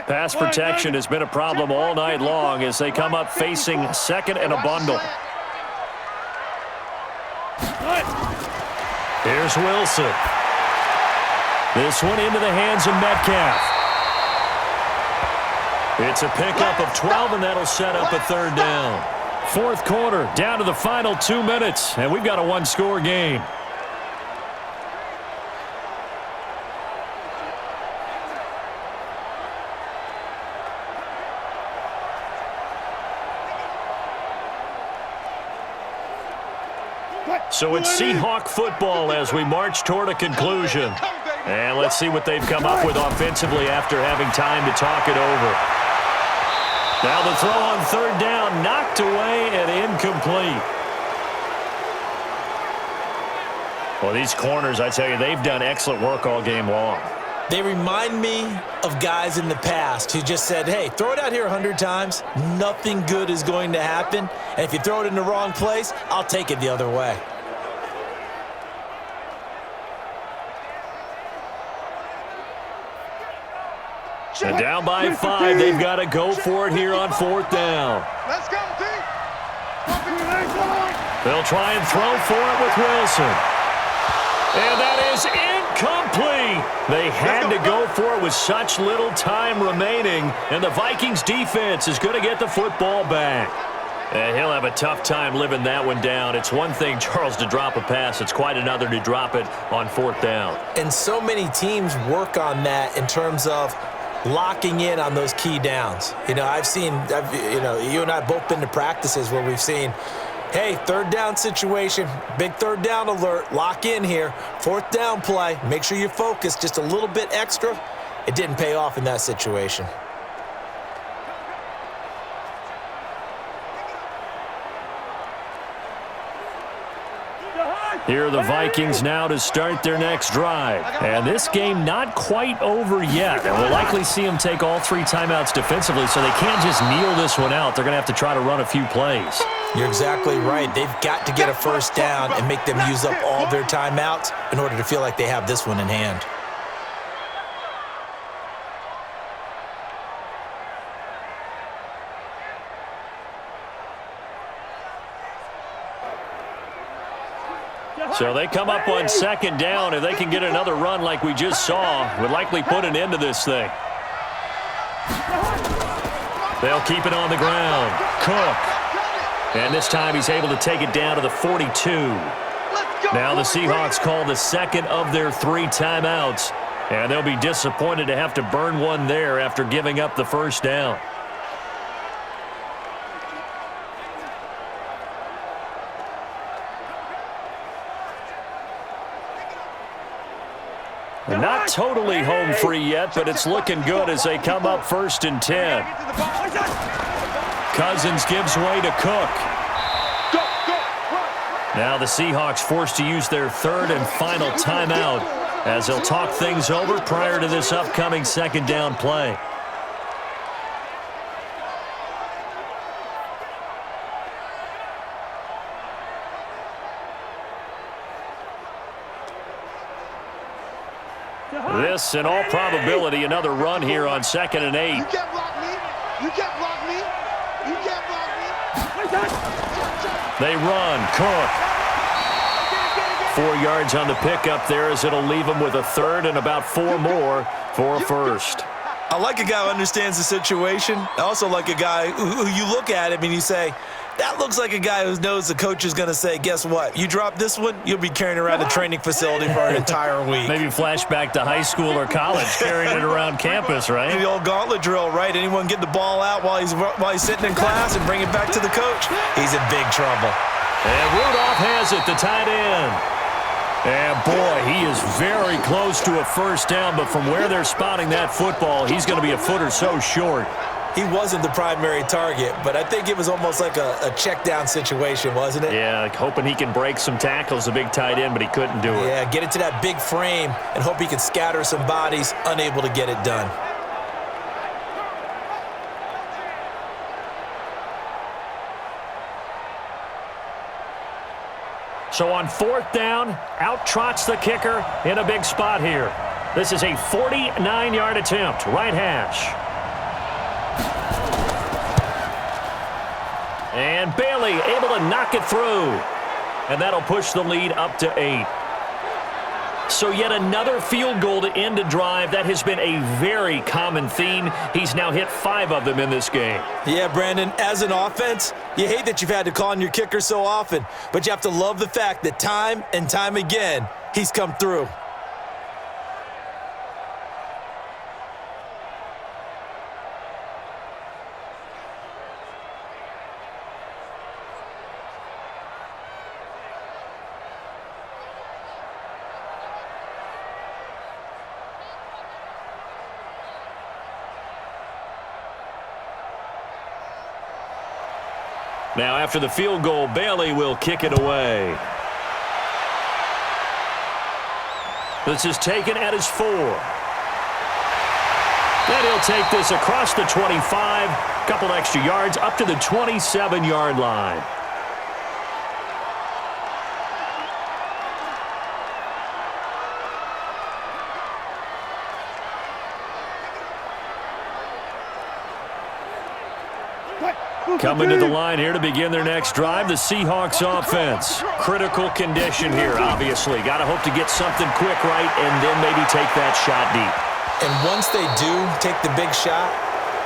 Pass protection has been a problem all night long as they come up facing second and a bundle. Here's Wilson. This one into the hands of Metcalf. It's a pickup of 12, and that'll set up a third down. Fourth quarter, down to the final 2 minutes, and we've got a one-score game. So it's Seahawk football as we march toward a conclusion. And let's see what they've come up with offensively after having time to talk it over. Now the throw on third down, knocked away and incomplete. Well, these corners, I tell you, they've done excellent work all game long. They remind me of guys in the past who just said, hey, throw it out here 100 times. Nothing good is going to happen. And if you throw it in the wrong place, I'll take it the other way. And down by 5, they've got to go for it here on fourth down. Let's go, team. They'll try and throw for it with Wilson. And that is incomplete. They had to go for it with such little time remaining, and the Vikings defense is going to get the football back. And he'll have a tough time living that one down. It's one thing, Charles, to drop a pass. It's quite another to drop it on fourth down. And so many teams work on that in terms of locking in on those key downs. You know, you and I both been to practices where we've seen, hey, third down situation, big third down alert, lock in here, fourth down play, make sure you focus just a little bit extra. It didn't pay off in that situation. Here are the Vikings now to start their next drive. And this game not quite over yet. And we'll likely see them take all 3 timeouts defensively, so they can't just kneel this one out. They're going to have to try to run a few plays. You're exactly right. They've got to get a first down and make them use up all their timeouts in order to feel like they have this one in hand. So they come up on second down. If they can get another run like we just saw, would likely put an end to this thing. They'll keep it on the ground. Cook. And this time he's able to take it down to the 42. Now the Seahawks call the second of their 3 timeouts. And they'll be disappointed to have to burn one there after giving up the first down. Not totally home free yet, but it's looking good as they come up 1st and 10. Cousins gives way to Cook. Now the Seahawks forced to use their 3rd and final timeout as they'll talk things over prior to this upcoming second down play. This, in all probability, another run here on 2nd and 8. You can't block me. You can't block me. You can't block me. They run. Cook. 4 yards on the pickup there as it'll leave them with a 3rd and about 4 more for a first. I like a guy who understands the situation. I also like a guy who you look at him and you say, that looks like a guy who knows the coach is going to say, guess what? You drop this one, you'll be carrying around a training facility for an entire week. Maybe flashback to high school or college, carrying it around campus, right? The old gauntlet drill, right? Anyone get the ball out while he's sitting in class and bring it back to the coach? He's in big trouble. And Rudolph has it, the tight end. And boy, he is very close to a first down, but from where they're spotting that football, he's going to be a foot or so short. He wasn't the primary target, but I think it was almost like a check down situation, wasn't it? Yeah, like hoping he can break some tackles, a big tight end, but he couldn't do it. Yeah, get it to that big frame and hope he can scatter some bodies, unable to get it done. So on fourth down, out trots the kicker in a big spot here. This is a 49-yard attempt, right hash. And Bailey able to knock it through. And that'll push the lead up to 8. So yet another field goal to end a drive. That has been a very common theme. He's now hit 5 of them in this game. Yeah, Brandon, as an offense, you hate that you've had to call on your kicker so often, but you have to love the fact that time and time again, he's come through. Now, after the field goal, Bailey will kick it away. This is taken at his 4. Then he'll take this across the 25, couple extra yards, up to the 27-yard line. Coming to the line here to begin their next drive, the Seahawks offense. Critical condition here, obviously. Got to hope to get something quick right and then maybe take that shot deep. And once they do take the big shot,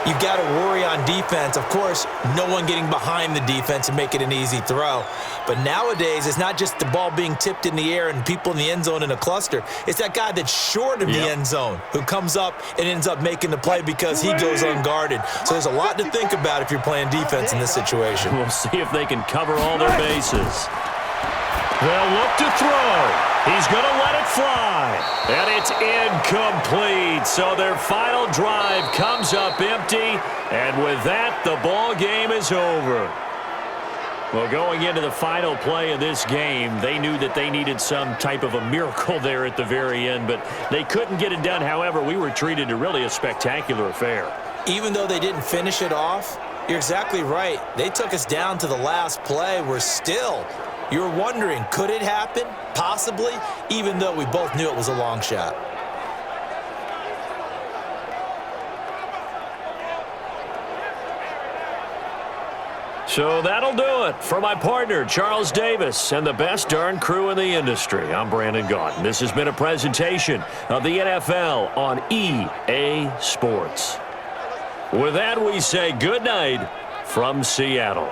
you've got to worry on defense. Of course, no one getting behind the defense and make it an easy throw. But nowadays, it's not just the ball being tipped in the air and people in the end zone in a cluster. It's that guy that's short of the end zone who comes up and ends up making the play because he goes unguarded. So there's a lot to think about if you're playing defense in this situation. We'll see if they can cover all their bases. They'll look to throw. He's going to let it fly. And it's incomplete. So their final drive comes up empty. And with that, the ball game is over. Well, going into the final play of this game, they knew that they needed some type of a miracle there at the very end, but they couldn't get it done. However, we were treated to really a spectacular affair. Even though they didn't finish it off, you're exactly right. They took us down to the last play. We're still, you're wondering, could it happen? Possibly, even though we both knew it was a long shot. So that'll do it for my partner, Charles Davis, and the best darn crew in the industry. I'm Brandon Gaudin. This has been a presentation of the NFL on EA Sports. With that, we say good night from Seattle.